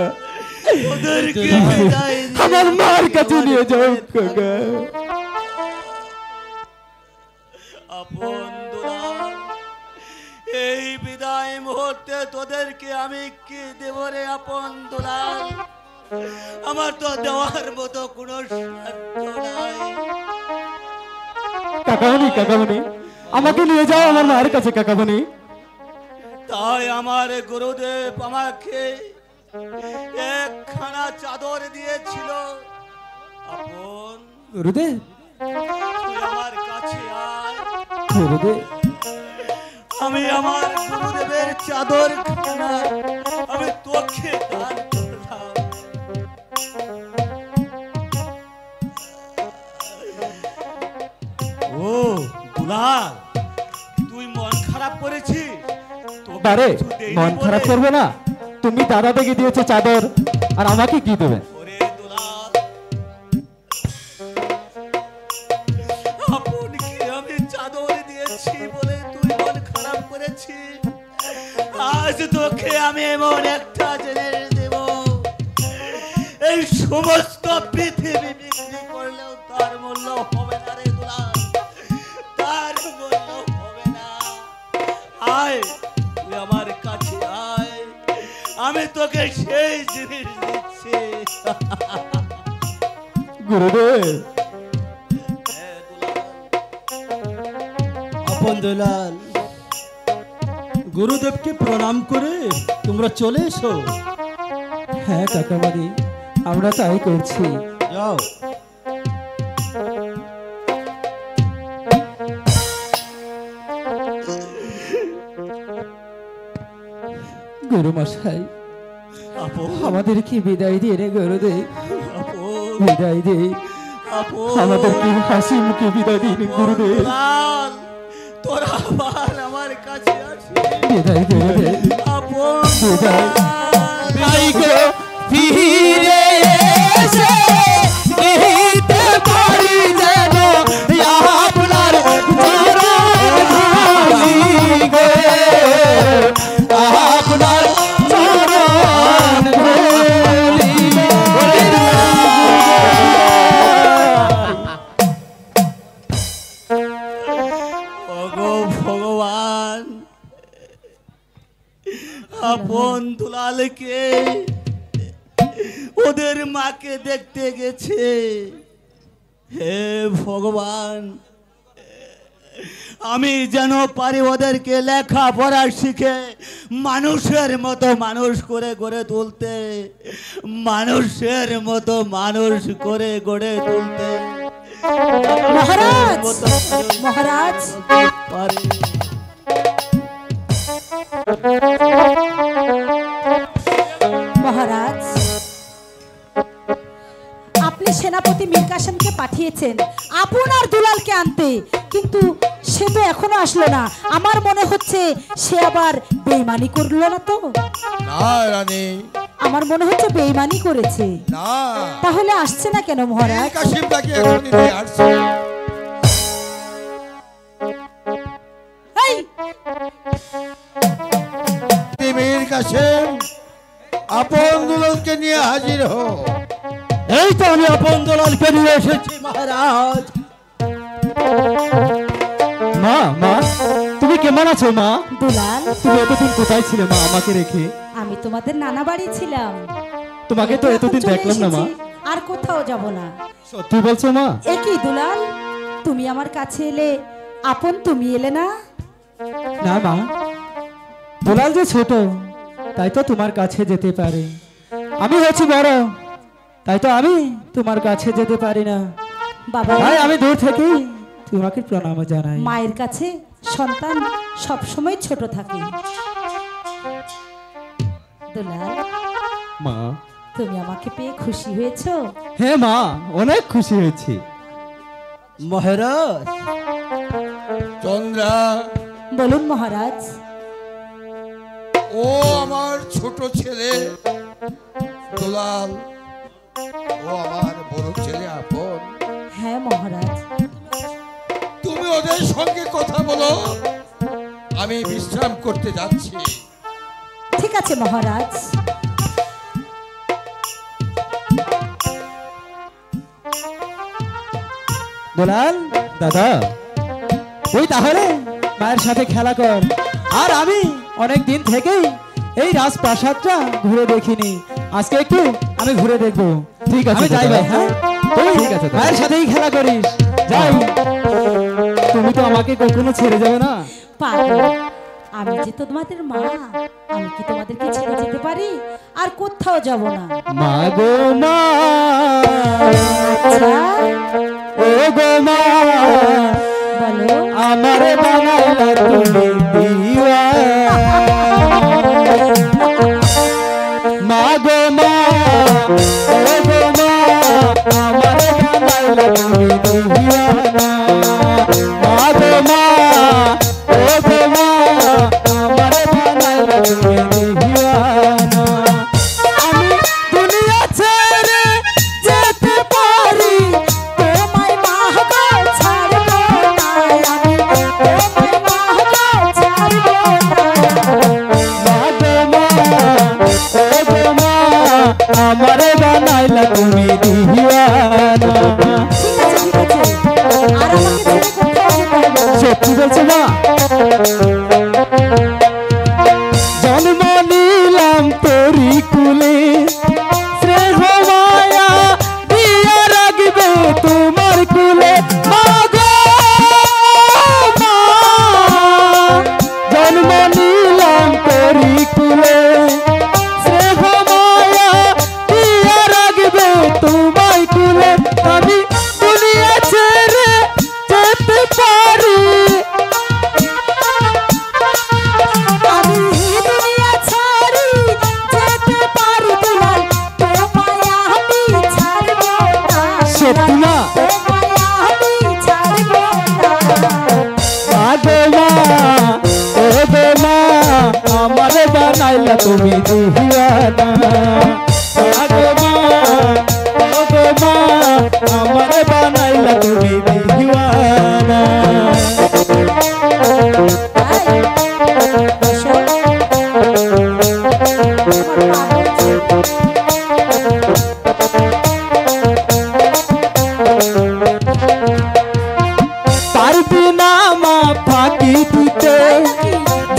আমার মার কাছে নিয়ে যাও কাকা। আপন দুলাল, এই বিদায় মুহূর্তে তোদেরকে আমি কি দেব রে আপন দুলাল? আমার তো দেওয়ার মতো কোনো সাধ্য নাই। কাকামণি, কাকামণি, আমাকে নিয়ে যাও আমার মায়ের কাছে কাকামণি। তাই আমার গুরুদেব আমাকে একখানা চাদর দিয়েছিল। আপন গুরুদেব, তুই আমার কাছে আয়। গুরুদেব, আমি আমার গুরুদেবের চাদর খানা আমি তোকে দান করলাম। ও দুলাল, তুই মন খারাপ করেছিস? আরে মন খারাপ করবে না, তুমি দাদা থেকে দিয়েছো চাদর, আর আমাকে কি দেবে? ওরে দুলাল, আপনকে আমি চাদর দিয়েছি বলে তুই মন খারাপ করেছিস। আজ তোকে আমি এমন একটা জিনিস দেব, এই সমস্ত পৃথিবী বিক্রি করলেও তার মূল্য হবে না রে দুলাল, তার মূল্য হবে না। আয় তুই আমার কাছে আয়, আমি তোকে সেই জিনিস দিচ্ছি। গুরুদেব, আপন দুলাল, গুরুদেবকে প্রণাম করে তোমরা চলে এসো। হ্যাঁ কাকাবাড়ি, আমরা তাই করছি। যাও। গুরু মশাই, আপন আমাদেরকে বিদায় দিয়ে রে গুরুদেব, আপন বিদায় দিয়ে আপন আমাদেরকে হাসি মুখে বিদায় দিন গুরুদেব, দুলাল, তোরা আবার আমার কাছে আসিস। বিদায় গুরুদেব, আপন বিদায়। তাই গো ফিরে এসে নিতে পারি যেন আপনার চরণধূলি গো, আপনার চরণধূলি ওগো ভগবান, আপন দুলালকে ওদের মাকে দেখতে গেছে। হে ভগবান, আমি যেন পারি ওদেরকে লেখাপড়া শিখে মানুষের মতো মানুষ করে গড়ে তুলতে, মানুষের মতো মানুষ করে গড়ে তুলতে মহারাজ, মহারাজ, পারি। মহারাজ, আপনি সেনাপতি মীর কাসেমকে পাঠিয়েছেন আপনার দুলালকে আনতে, কিন্তু সে তো এখনো আসলো না। আমার মনে হচ্ছে সে আবার বেইমানি করলো না তো? না রানী, আমার মনে হচ্ছে বেইমানি করেছে। না, তাহলে আসছে না কেন মহারাজ? কাশিম তাকে এখনই নিয়ে আসছে। এই, মীর কাসেম, আপন দুলালকে নিয়ে হাজির হো। এই তো আমি আপন দুলালকে নিয়ে এসেছি মহারাজ। মা, মা, তুমি কেমন আছো মা? দুলাল, তুমি এতদিন কোথায় ছিলে মা আমাকে রেখে? আমি তোমাদের নানা বাড়ি ছিলাম। তোমাকে তো এতদিন চলে দেখলাম না মা। এসেছি, আর কোথাও যাব না। সত্যি বলছো মা? একই দুলাল, তুমি আমার কাছে এলে, আপন তুমি এলে না? না মা, দুলাল যে ছোট, তাই তো তোমার কাছে যেতে পারে। আমি হচ্ছি বড়, তাই তো আমি তোমার কাছে যেতে পারি না। বাবা, তাই আমি দূর থেকে তোমাকে প্রণাম জানাই। মায়ের কাছে সন্তান সব সময় ছোট থাকে। দুলাল, মা, তুমি আমাকে পেয়ে খুশি হয়েছো? হ্যাঁ মা, অনেক খুশি হয়েছি। মহারাজ, চন্দ্রা, বলুন মহারাজ। ও আমার ছোট ছেলে দুলাল, ও আমার বড় ছেলে আপন। হ্যাঁ মহারাজ। তুমি ওদের সঙ্গে কথা বলো, আমি বিশ্রাম করতে যাচ্ছি। ঠিক আছে মহারাজ। দুলাল দাদা, ওই তাহলে মায়ের সাথে খেলা কর, আর আমি অনেক দিন থেকেই এই রাজপ্রাসাদটা ঘুরে দেখিনি, আজকে একটু আমি ঘুরে দেখবো। ঠিক আছে, আমি যাই ভাই। হ্যাঁ, তুই ঠিক আছে, মায়ের সাথেই খেলা করিস। যাই, তুমি তো আমাকে কখনো ছেড়ে যাবে না। পারবো, আমি যে তোমাদের মা, আমি কি তোমাদেরকে ছেড়ে যেতে পারি? আর কোথাও যাব না। মা গো মা, আচ্ছা, ও গো মা, বলো। আমার বানাইলা তুমি দিওয়ানা। মা গো মা, ও গো মা, আমার বানাইলা তুমি দিওয়ানা। মা গো মা, ও গো মা, আমার বানাইলা বানাইলা তুমি দিওয়ানা আমি দুনিয়া ছেড়ে যেতে পারি তোমায় মাহগো ছাড়বো না আমি তোমায় মাহগো ছাড়বো না আমারে বানাইলা তুমি দিওয়ানা ঠিক আছে আর আমাকে ছেড়ে কোথাও যেতে হবে না। সত্যি বলছো মা জন্ম নিলাম তোরি কুলে স্নেহ মায়া দিয়া রাখবে তোমার কুলে মা গো মা জন্ম নিলাম তোরি কুলে স্নেহ মায়া দিয়া রাখবে তোমার কুলে আমি দুনিয়া ছেড়ে যেতে পারি আমি দুনিয়া ছাড়ি যেতে পারি দুলাল তোমায় আমি ছাড়বো না সত্যি না তোমায় আমি ছাড়বো না আগো মা ও গো মা আমারে বানাইলা তুমি দিওয়ানা আগো মা ও গো মা আমারে বানাইলা তুমি দিওয়ানা পারবি না মা ফাঁকি দিতে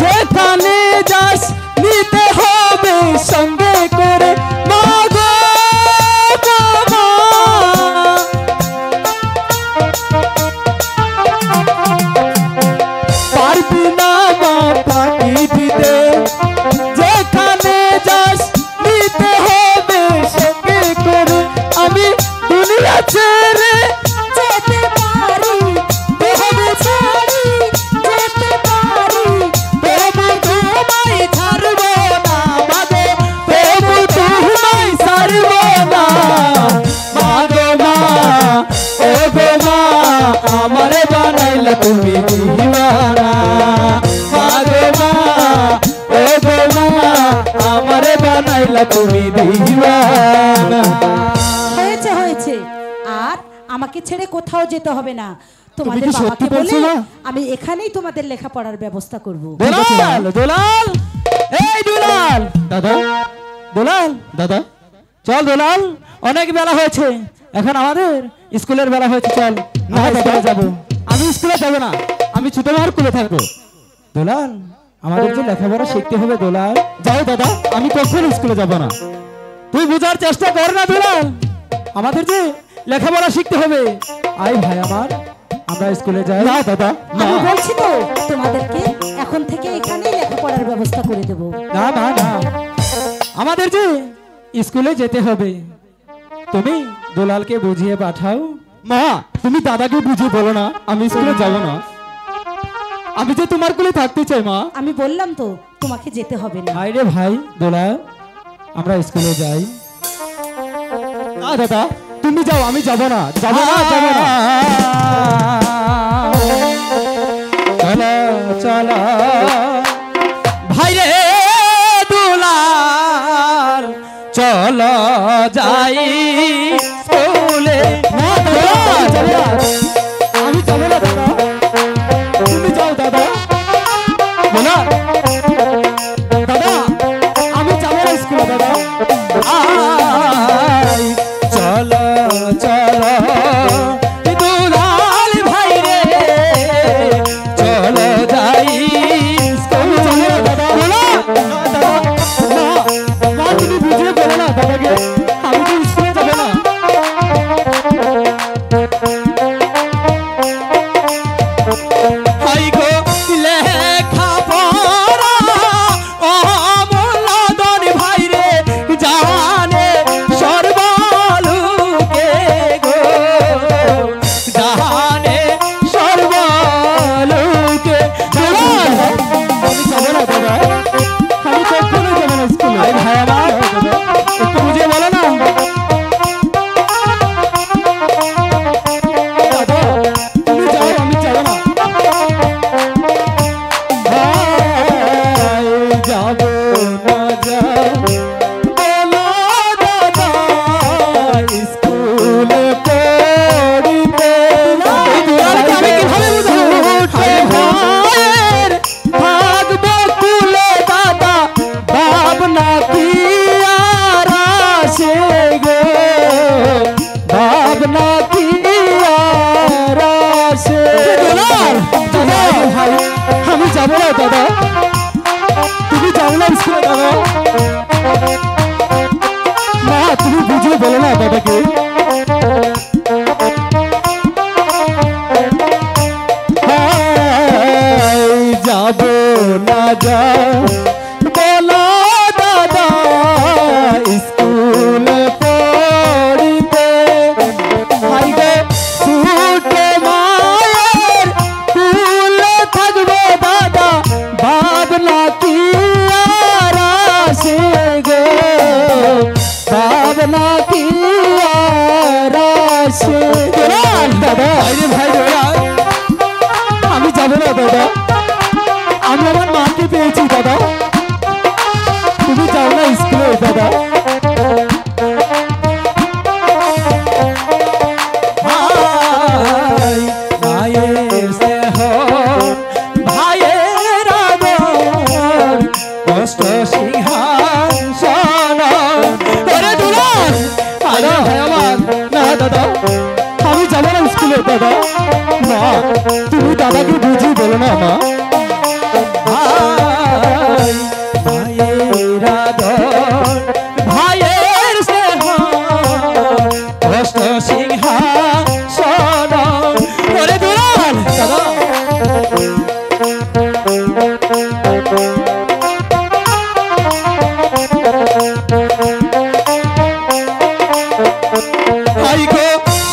যেখানে যাস নিতে হবে সঙ্গে করে মা গো গো মা পারবি না মা ফাঁকি দিতে যেখানে যাস নিতে হবে সঙ্গে করে আমি দুনিয়া ছেড়ে যেতে পারি তবে ছাড়ি যেতে পারি তবু তোমায় ছাড়ব না মাগো তবু তোমায় ছাড়ব না মাগো মা ও গো মা আমারে বানাইলা তুমি দিওয়ানা মাগো মা ও গো মা আমারে বানাইলা তুমি দিওয়ানা হয়েছে হয়েছে আর আমাকে ছেড়ে কোথাও যেতে হবে না তোমাদের কি বাবাকে সত্যি বলছো বলে না? আমি এখানেই তোমাদের লেখাপড়ার ব্যবস্থা করব দুলাল দুলাল এই দুলাল দাদা দুলাল দাদা চল দুলাল অনেক বেলা হয়েছে এখন আমাদের স্কুলের বেলা হয়েছে চল না স্কুলে যাব আমি স্কুলে যাব না আমি ছোট মার কুলে থাকবো দুলাল আমাদের যে লেখাপড়া শিখতে হবে দুলাল যাও দাদা আমি কখনো স্কুলে যাব না তুই বোঝার চেষ্টা কর না দুলাল আমাদের যে লেখাপড়া শিখতে হবে আই ভাই আমার আমরা স্কুলে যাই না দাদা আমি বলছি তো তোমাদেরকে এখন থেকে এখানেই লেখাপড়ার ব্যবস্থা করে দেব না না না আমাদের যে স্কুলে যেতে হবে তুমি দুলালকে বুঝিয়ে পাঠাও মা তুমি দাদাকে বুঝিয়ে বলো না আমি স্কুলে যাব না আমি যে তোমার কোলে থাকতে চাই মা আমি বললাম তো তোমাকে যেতে হবে না ভাই রে ভাই দুলাল আমরা স্কুলে যাই না দাদা তুমি যাও আমি যাব না যাব না যাব না চলো চলো ভাই রে দুলাল চলো যাই স্কুলে না দাদা আমি যাব না দাদা তুমি যাও দাদা বলো দাদা আমি যাব না স্কুলে দাদা আই চলো চলো দুলাল ভাই রে চলো যাই স্কুলে চলো দাদা বলো না দাদা না তুমি বুঝিয়ে বলো না দাদাকে আমি তো স্কুলে যাব না যাব না যাব বলো দাদা স্কুলে পড়িতে আমি কিভাবে বুঝাবো ভাইয়ের থাকবো কুলে দাদা ভাবনা কি আর আসে গো ভাবনা কি আর আসে ভাই আমি যাবো না দাদা তুমি যাবো না স্কুলে দাদা না তুমি বুঝিয়ে বলো না দাদাকে যাব না যা বলো দাদা স্কুলে পড়িতে ভাই গো ছুটে মায়ের কুলে থাকবো দাদা ভাবনা কি আর আসে গো ভাবনা কি আর আসে দাদা ভাই আমি যাবো না দাদা আমি আমার মাকে পেয়েছি দাদা তুমি যাও না স্কুলে দাদা ভাইয়ের স্নেহ ভাইয়ের আদর কষ্ট সিংহাসন ওরে দুলাল আরে ভাই আমার না দাদা আমি যাবো না স্কুলে দাদা মা তুমি দাদাকে বুঝিয়ে বলো না মা ভাইয়ের আদর ভাইয়ের স্নেহ কষ্ট সিংহাসন ওরে দুলাল দাদা ভাই গো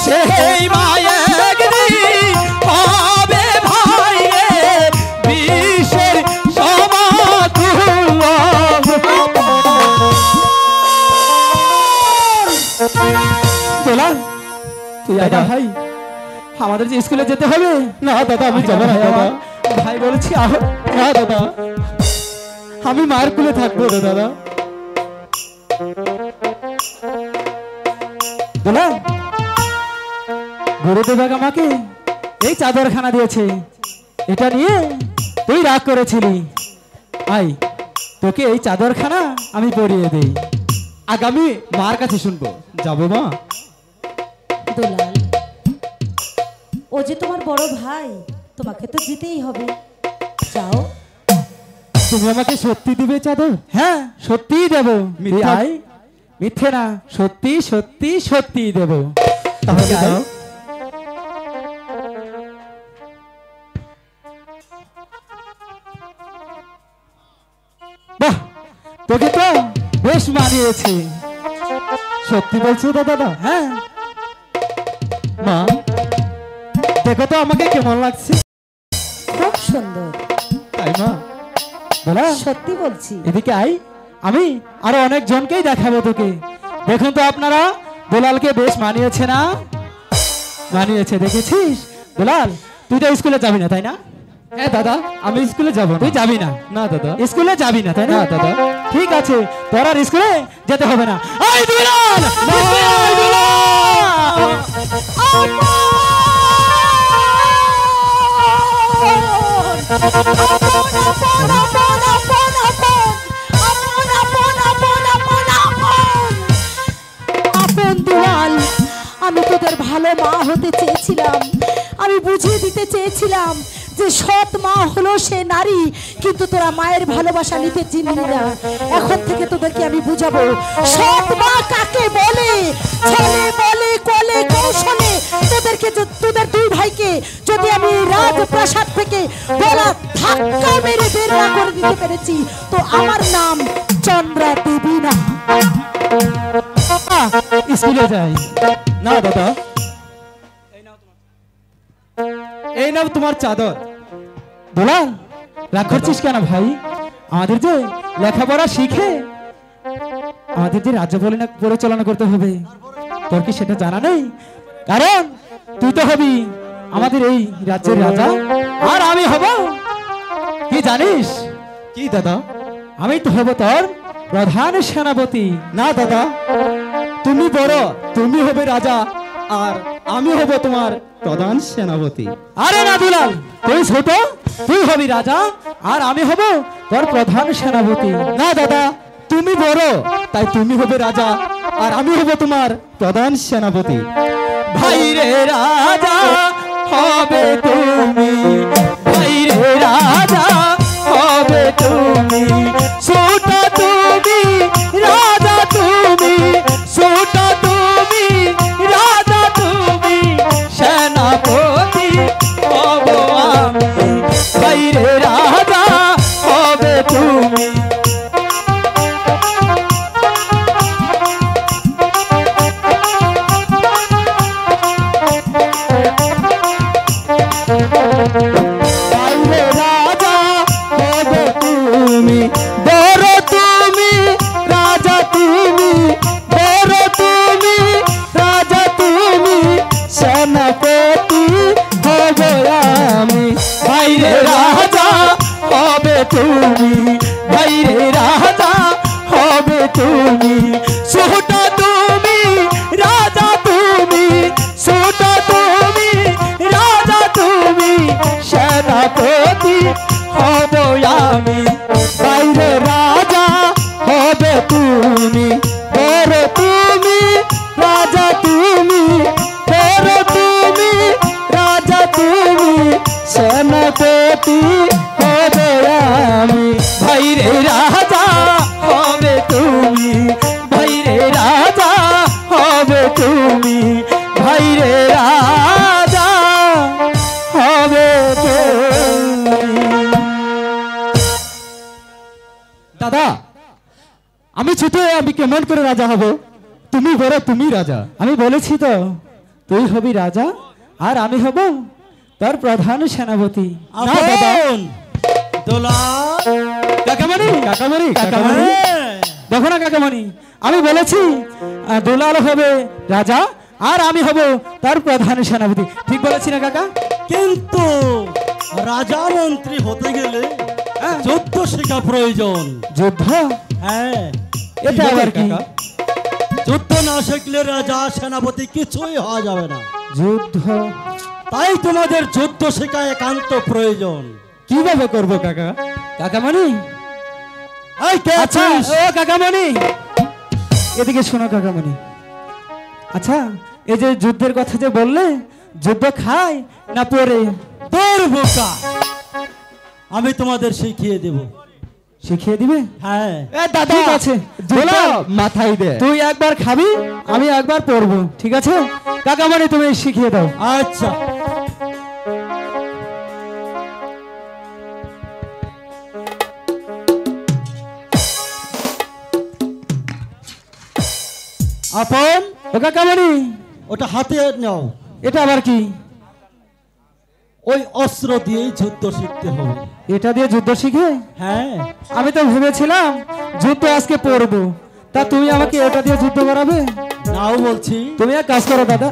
সেই মায়ে একদিন হবে ভাই রে বিশ্বের সমাতুল্য দুলাল তুই আয় ভাই আমাদের যে স্কুলে যেতে হবে না দাদা আমি যাবো না দাদা ভাই বলেছি আহ না দাদা আমি মায়ের কুলে থাকবো দাদা দুলাল গুরুদেব আমাকে এই চাদরখানা দিয়েছে এটা নিয়ে তুই রাগ করেছিলি আই তোকে এই চাদরখানা আমি পরিয়ে দেই আগামী মার কাছে শুনবো যাবো মা দুলাল ও যে তোমার বড় ভাই তোমাকে তো যেতেই হবে যাও তুমি আমাকে সত্যি দিবে চাদর হ্যাঁ সত্যিই দেবো মিথ্যে না সত্যি সত্যি সত্যি দেবো তাহলে দাও বাহ তোকে তো বেশ মানিয়েছে সত্যি বলছো দাদা হ্যাঁ মা দেখো তো আমাকে কেমন লাগছে খুব সুন্দর তাই মা বলা সত্যি বলছি এদিকে আই আমি আরো অনেক জনকেই দেখাবো তোকে দেখুন তো আপনারা দুলালকে বেশ মানিয়েছে না মানিয়েছে দেখেছিস দুলাল তুই তো স্কুলে যাবি না তাই না হ্যাঁ দাদা আমি স্কুলে যাব তুই যাবি না না দাদা স্কুলে যাবি না তাই না দাদা ঠিক আছে তোর আর স্কুলে যেতে হবে না আই দুলাল আই আপন দুলাল আমি তোদের ভালো মা হতে চেয়েছিলাম আমি বুঝিয়ে দিতে চেয়েছিলাম যে সৎ মা হলো সে নারী কিন্তু তোরা মায়ের ভালোবাসা নিতে চিনলি না এখন থেকে তোদেরকে আমি বুঝাবো সৎ মা কাকে বলে ছেলে বলে কোলে কৌশলে তোদেরকে তোদের দুই ভাইকে যদি আমি রাজপ্রাসাদ থেকে গলা ধাক্কা মেরে বের না করে দিতে পেরেছি তো আমার নাম চন্দ্রা দেবী না স্কুলে যাই না দাদা এই নাও তোমার চাদর দুলাল রাগ করছিস কেন ভাই আমাদের যে লেখাপড়া শিখে আমাদের যে রাজ্য পরিচালনা করতে হবে তোর কি সেটা জানা নেই কারণ তুই তো হবি আমাদের এই রাজ্যের রাজা আর আমি হব কি জানিস কি দাদা আমি তো হব তোর প্রধান সেনাপতি। না দাদা, তুমি বড়, তুমি হবে রাজা, আর আমি হব তোমার প্রধান সেনাপতি। আরে না দুলাল, তুই ছোট, তুই হবি রাজা আর আমি হব তোর প্রধান সেনাপতি। না দাদা, তুমি বড়, তাই তুমি হবে রাজা আর আমি হব তোমার প্রধান সেনাপতি। ভাইরে রাজা হবে তুমি, ভাইরে রাজা হবে তুমি, ছোট তুমি রাজা, তুমি ছোট তুমি রাজা, তুমি সেনাপতি হব আমি, ভাইরে রাজা হবে তুমি। তুমি ভাইরে রাজা হবে তুমি, ছোট তুমি রাজা, তুমি ছোট তুমি রাজা, তুমি সেনাপতি হব আমি, ভাইরে রাজা হবে তুমি, বড় তুমি রাজা, তুমি বড় তুমি রাজা, তুমি সেনাপতি হবে আমি, ভাইরে রাজা হবে তুমি, ভাইরে রাজা হবে তুমি, ভাইরে রাজা হবে তুমি। দাদা, আমি ছোট, আমি কেমন করে রাজা হব? তুমি বড়, তুমি রাজা। আমি বলেছি তো তুই হবি রাজা আর আমি হব তোর প্রধান সেনাপতি। না দাদা, কাকামণি কাকামণি কাকামণি, দেখো না কাকামণি, আমি বলেছি দুলাল হবে রাজা আর আমি হব তার প্রধান সেনাপতি। ঠিক বলেছি না কাকা? কিন্তু রাজা মন্ত্রী হতে গেলে যুদ্ধ শেখা প্রয়োজন। যুদ্ধ? হ্যাঁ, এটা আবার কি? যুদ্ধ না শিখলে রাজা সেনাপতি কিছুই হওয়া যাবে না। যুদ্ধ? তাই তোমাদের যুদ্ধ শেখা একান্ত প্রয়োজন। কিভাবে করব কাকা? কাকামণি, আচ্ছা ও কাকামণি, এদিকে শোনো কাকামণি। আচ্ছা, এই যে যুদ্ধের কথা যে বললে, যুদ্ধ খায় না পরে? তোর বোকা, আমি তোমাদের শিখিয়ে দেব। শিখিয়ে দিবে? হ্যাঁ দাদা, ঠিক আছে, মাথায় দে। তুই একবার খাবি, আমি একবার পড়বো, ঠিক আছে? কাকামণি তুমি শিখিয়ে দাও। আচ্ছা। আপন, ও কাকামণি, ওটা হাতে নাও। এটা আবার কি? ওই অস্ত্র দিয়েই যুদ্ধ শিখতে হবে। এটা দিয়ে যুদ্ধ শিখে? হ্যাঁ। আমি তো ভেবেছিলাম যুদ্ধ আজকে পড়বো, তা তুমি আমাকে এটা দিয়ে যুদ্ধ করাবে? নাও বলছি। তুমি এক কাজ করো দাদা,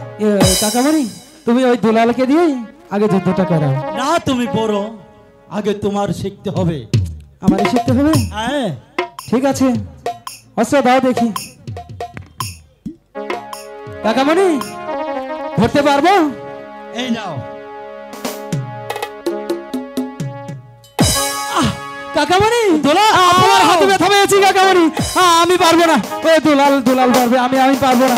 কাকামণি, তুমি ওই দুলালকে দিয়ে আগে যুদ্ধটা করাও। না, তুমি পড়ো, আগে তোমার শিখতে হবে। আমারই শিখতে হবে? হ্যাঁ। ঠিক আছে, অস্ত্র দাও দেখি। কাকামণি, ধরতে পারবো? এই নাও। কাকামণি, দুলাল, আমার হাতে ব্যথা পেয়েছি কাকামণি, আমি পারবো না। ওই দুলাল, দুলাল পারবে, আমি পারবো না।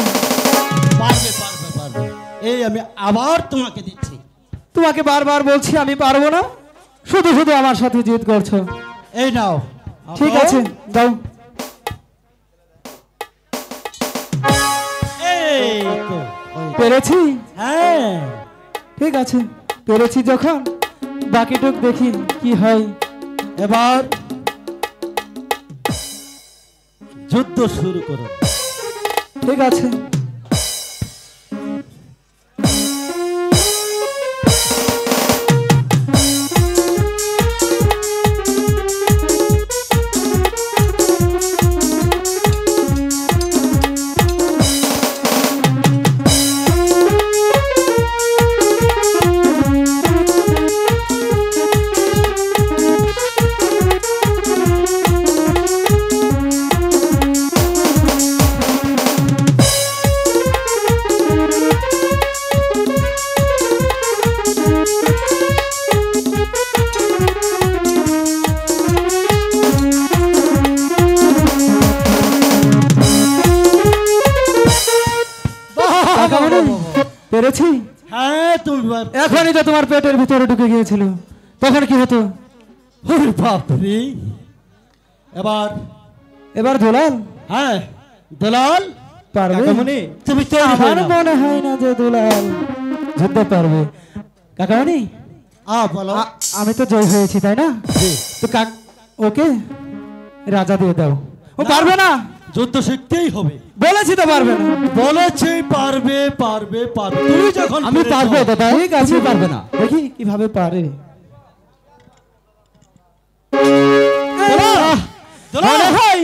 পারবে পারবে পারবে। এই আমি আবার তোমাকে দিচ্ছি। তোমাকে বারবার বলছি আমি পারবো না, শুধু শুধু আমার সাথে জিদ করছো। এই নাও। ঠিক আছে, দাও। এই তো পেরেছি? হ্যাঁ, ঠিক আছে, পেরেছি যখন বাকিটুক দেখি কি হয়। এবার যুদ্ধ শুরু করো। ঠিক আছে। পেরেছি? হ্যাঁ তুমি এখনই তো তোমার পেটের ভিতরে ঢুকে গিয়েছিল, তখন কি হতো? ওরে বাপরে। এবার এবার দুলাল হ্যাঁ দুলাল পারবে? কাকামণি তুমি তৈরি হয়ে আমার নাও। মনে হয় না যে দুলাল যুদ্ধ পারবে। কাকামণি বলো। আমি তো জয় হয়েছি তাই না? জি। তো ওকে রাজা দিয়ে দাও। ও পারবে না, যুদ্ধ শিখতেই হবে। বলেছি তো পারবে না। বলেছে পারবে পারবে পারবে। তুমি যখন আমি পেরেছো- পারবো দাদা, ঠিক আছে পারবে না, দেখি কিভাবে পারে। দুলাল! মনে হয়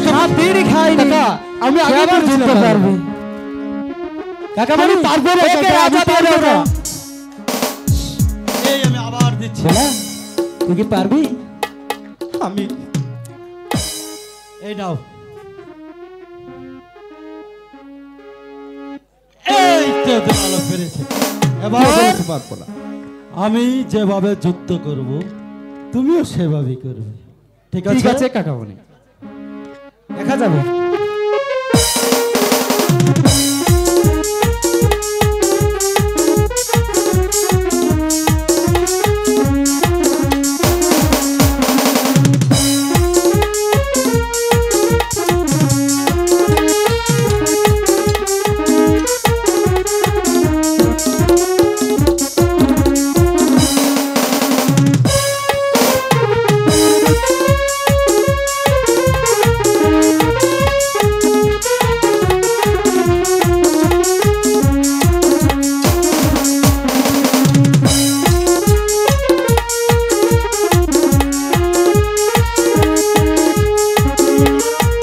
সাত দিনই খাইনি, আমি আগে আবার বলেছিলাম জিততে পারবে। পারবে। কাকামণি পারবে না, ওকে কাকা, রাজা আমি দিয়ে পারবো দাও। না। এই আমি আবার দিচ্ছি। বলা, তুই কি পারবি? আমি এই নাও। এই তো দুলাল পেরেছে। এবার পারবো না। আমি যেভাবে যুদ্ধ করব তুমিও সেভাবেই করবে। ঠিক ঠিক আছে? আছে কাকামণি, দেখা যাবে।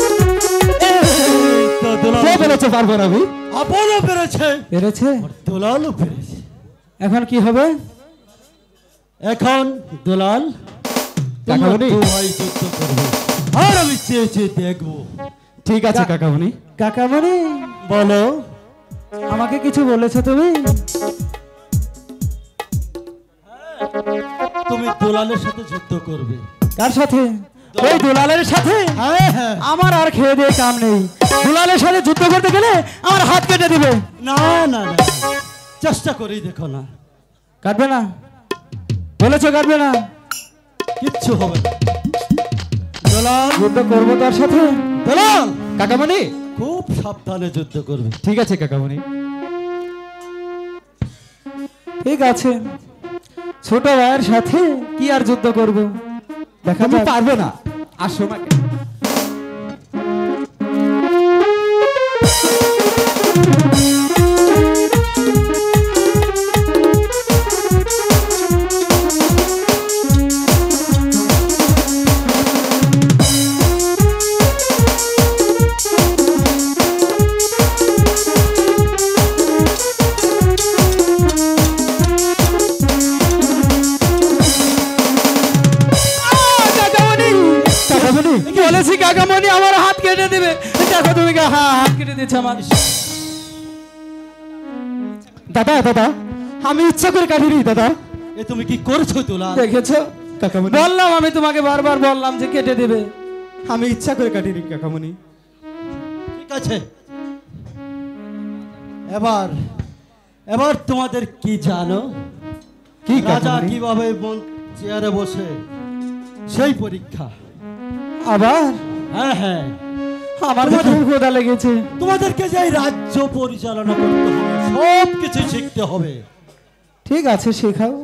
এই তো দুলাল কে বলেছে পারবো না? আমি আপনও পেরেছে, পেরেছে। আর দুলালও পেরেছে। এখন কি হবে? এখন দুলাল তোমরা কাকামণি? দুভাই যুদ্ধ করবে, আর আমি চেয়ে চেয়ে দেখবো। ঠিক আছে কাকামণি। কাকামণি বলো। আমাকে কিছু বলেছো তুমি? তুমি দুলালের সাথে যুদ্ধ করবে। কার সাথে? ওই দুলালের সাথে? হ্যাঁ হ্যাঁ। আমার আর খেয়ে দিয়ে কাম নেই। দুলালের সাথে যুদ্ধ করতে গেলে আমার হাত কেটে দিবে। না না না, চেষ্টা করেই দেখো না, কাটবে না? বলেছো কাটবে না? কিচ্ছু হবে না। দুলাল যুদ্ধ করবো তার সাথে। দুলাল কাকামণি খুব সাবধানে যুদ্ধ করবে। ঠিক আছে কাকামণি, ঠিক আছে। ছোট ভাইয়ের সাথে কি আর যুদ্ধ করব? দেখা তুমি যাক। পারবে না, আসো না। কাকামণি বলেছি, কাকামণি আমার হাত কেটে দেবে। দেখো তুমি হাত কেটে দিয়েছে আমার। দাদা দাদা, আমি ইচ্ছা করে কাটিনি দাদা। এ তুমি কি করছো দুলাল? দেখেছো কাকামণি, বললাম, আমি তোমাকে বারবার বললাম যে কেটে দেবে। আমি ইচ্ছা করে কাটিনি কাকামণি। ঠিক আছে, এবার এবার তোমাদের কি জানো? কি রাজা কাকামণি? কিভাবে চেয়ারে বসে, সেই পরীক্ষা। আবার হ্যাঁ হ্যাঁ, আমার তো খুব ক্ষুধা লেগেছে। তোমাদেরকে যে এই রাজ্য পরিচালনা করতে হবে, সব কিছু শিখতে হবে। ঠিক আছে, শেখাও।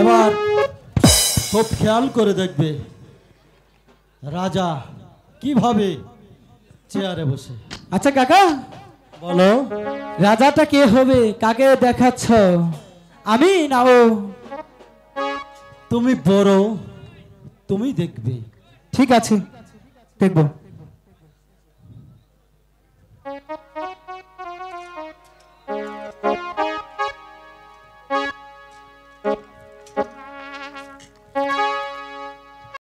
এবার খুব খেয়াল করে দেখবে রাজা কিভাবে চেয়ারে বসে। আচ্ছা কাকা, বলো। রাজাটা কে হবে? কাকে দেখাচ্ছ? আমি না ও? তুমি বড়, তুমি দেখবে। ঠিক আছে, দেখবো।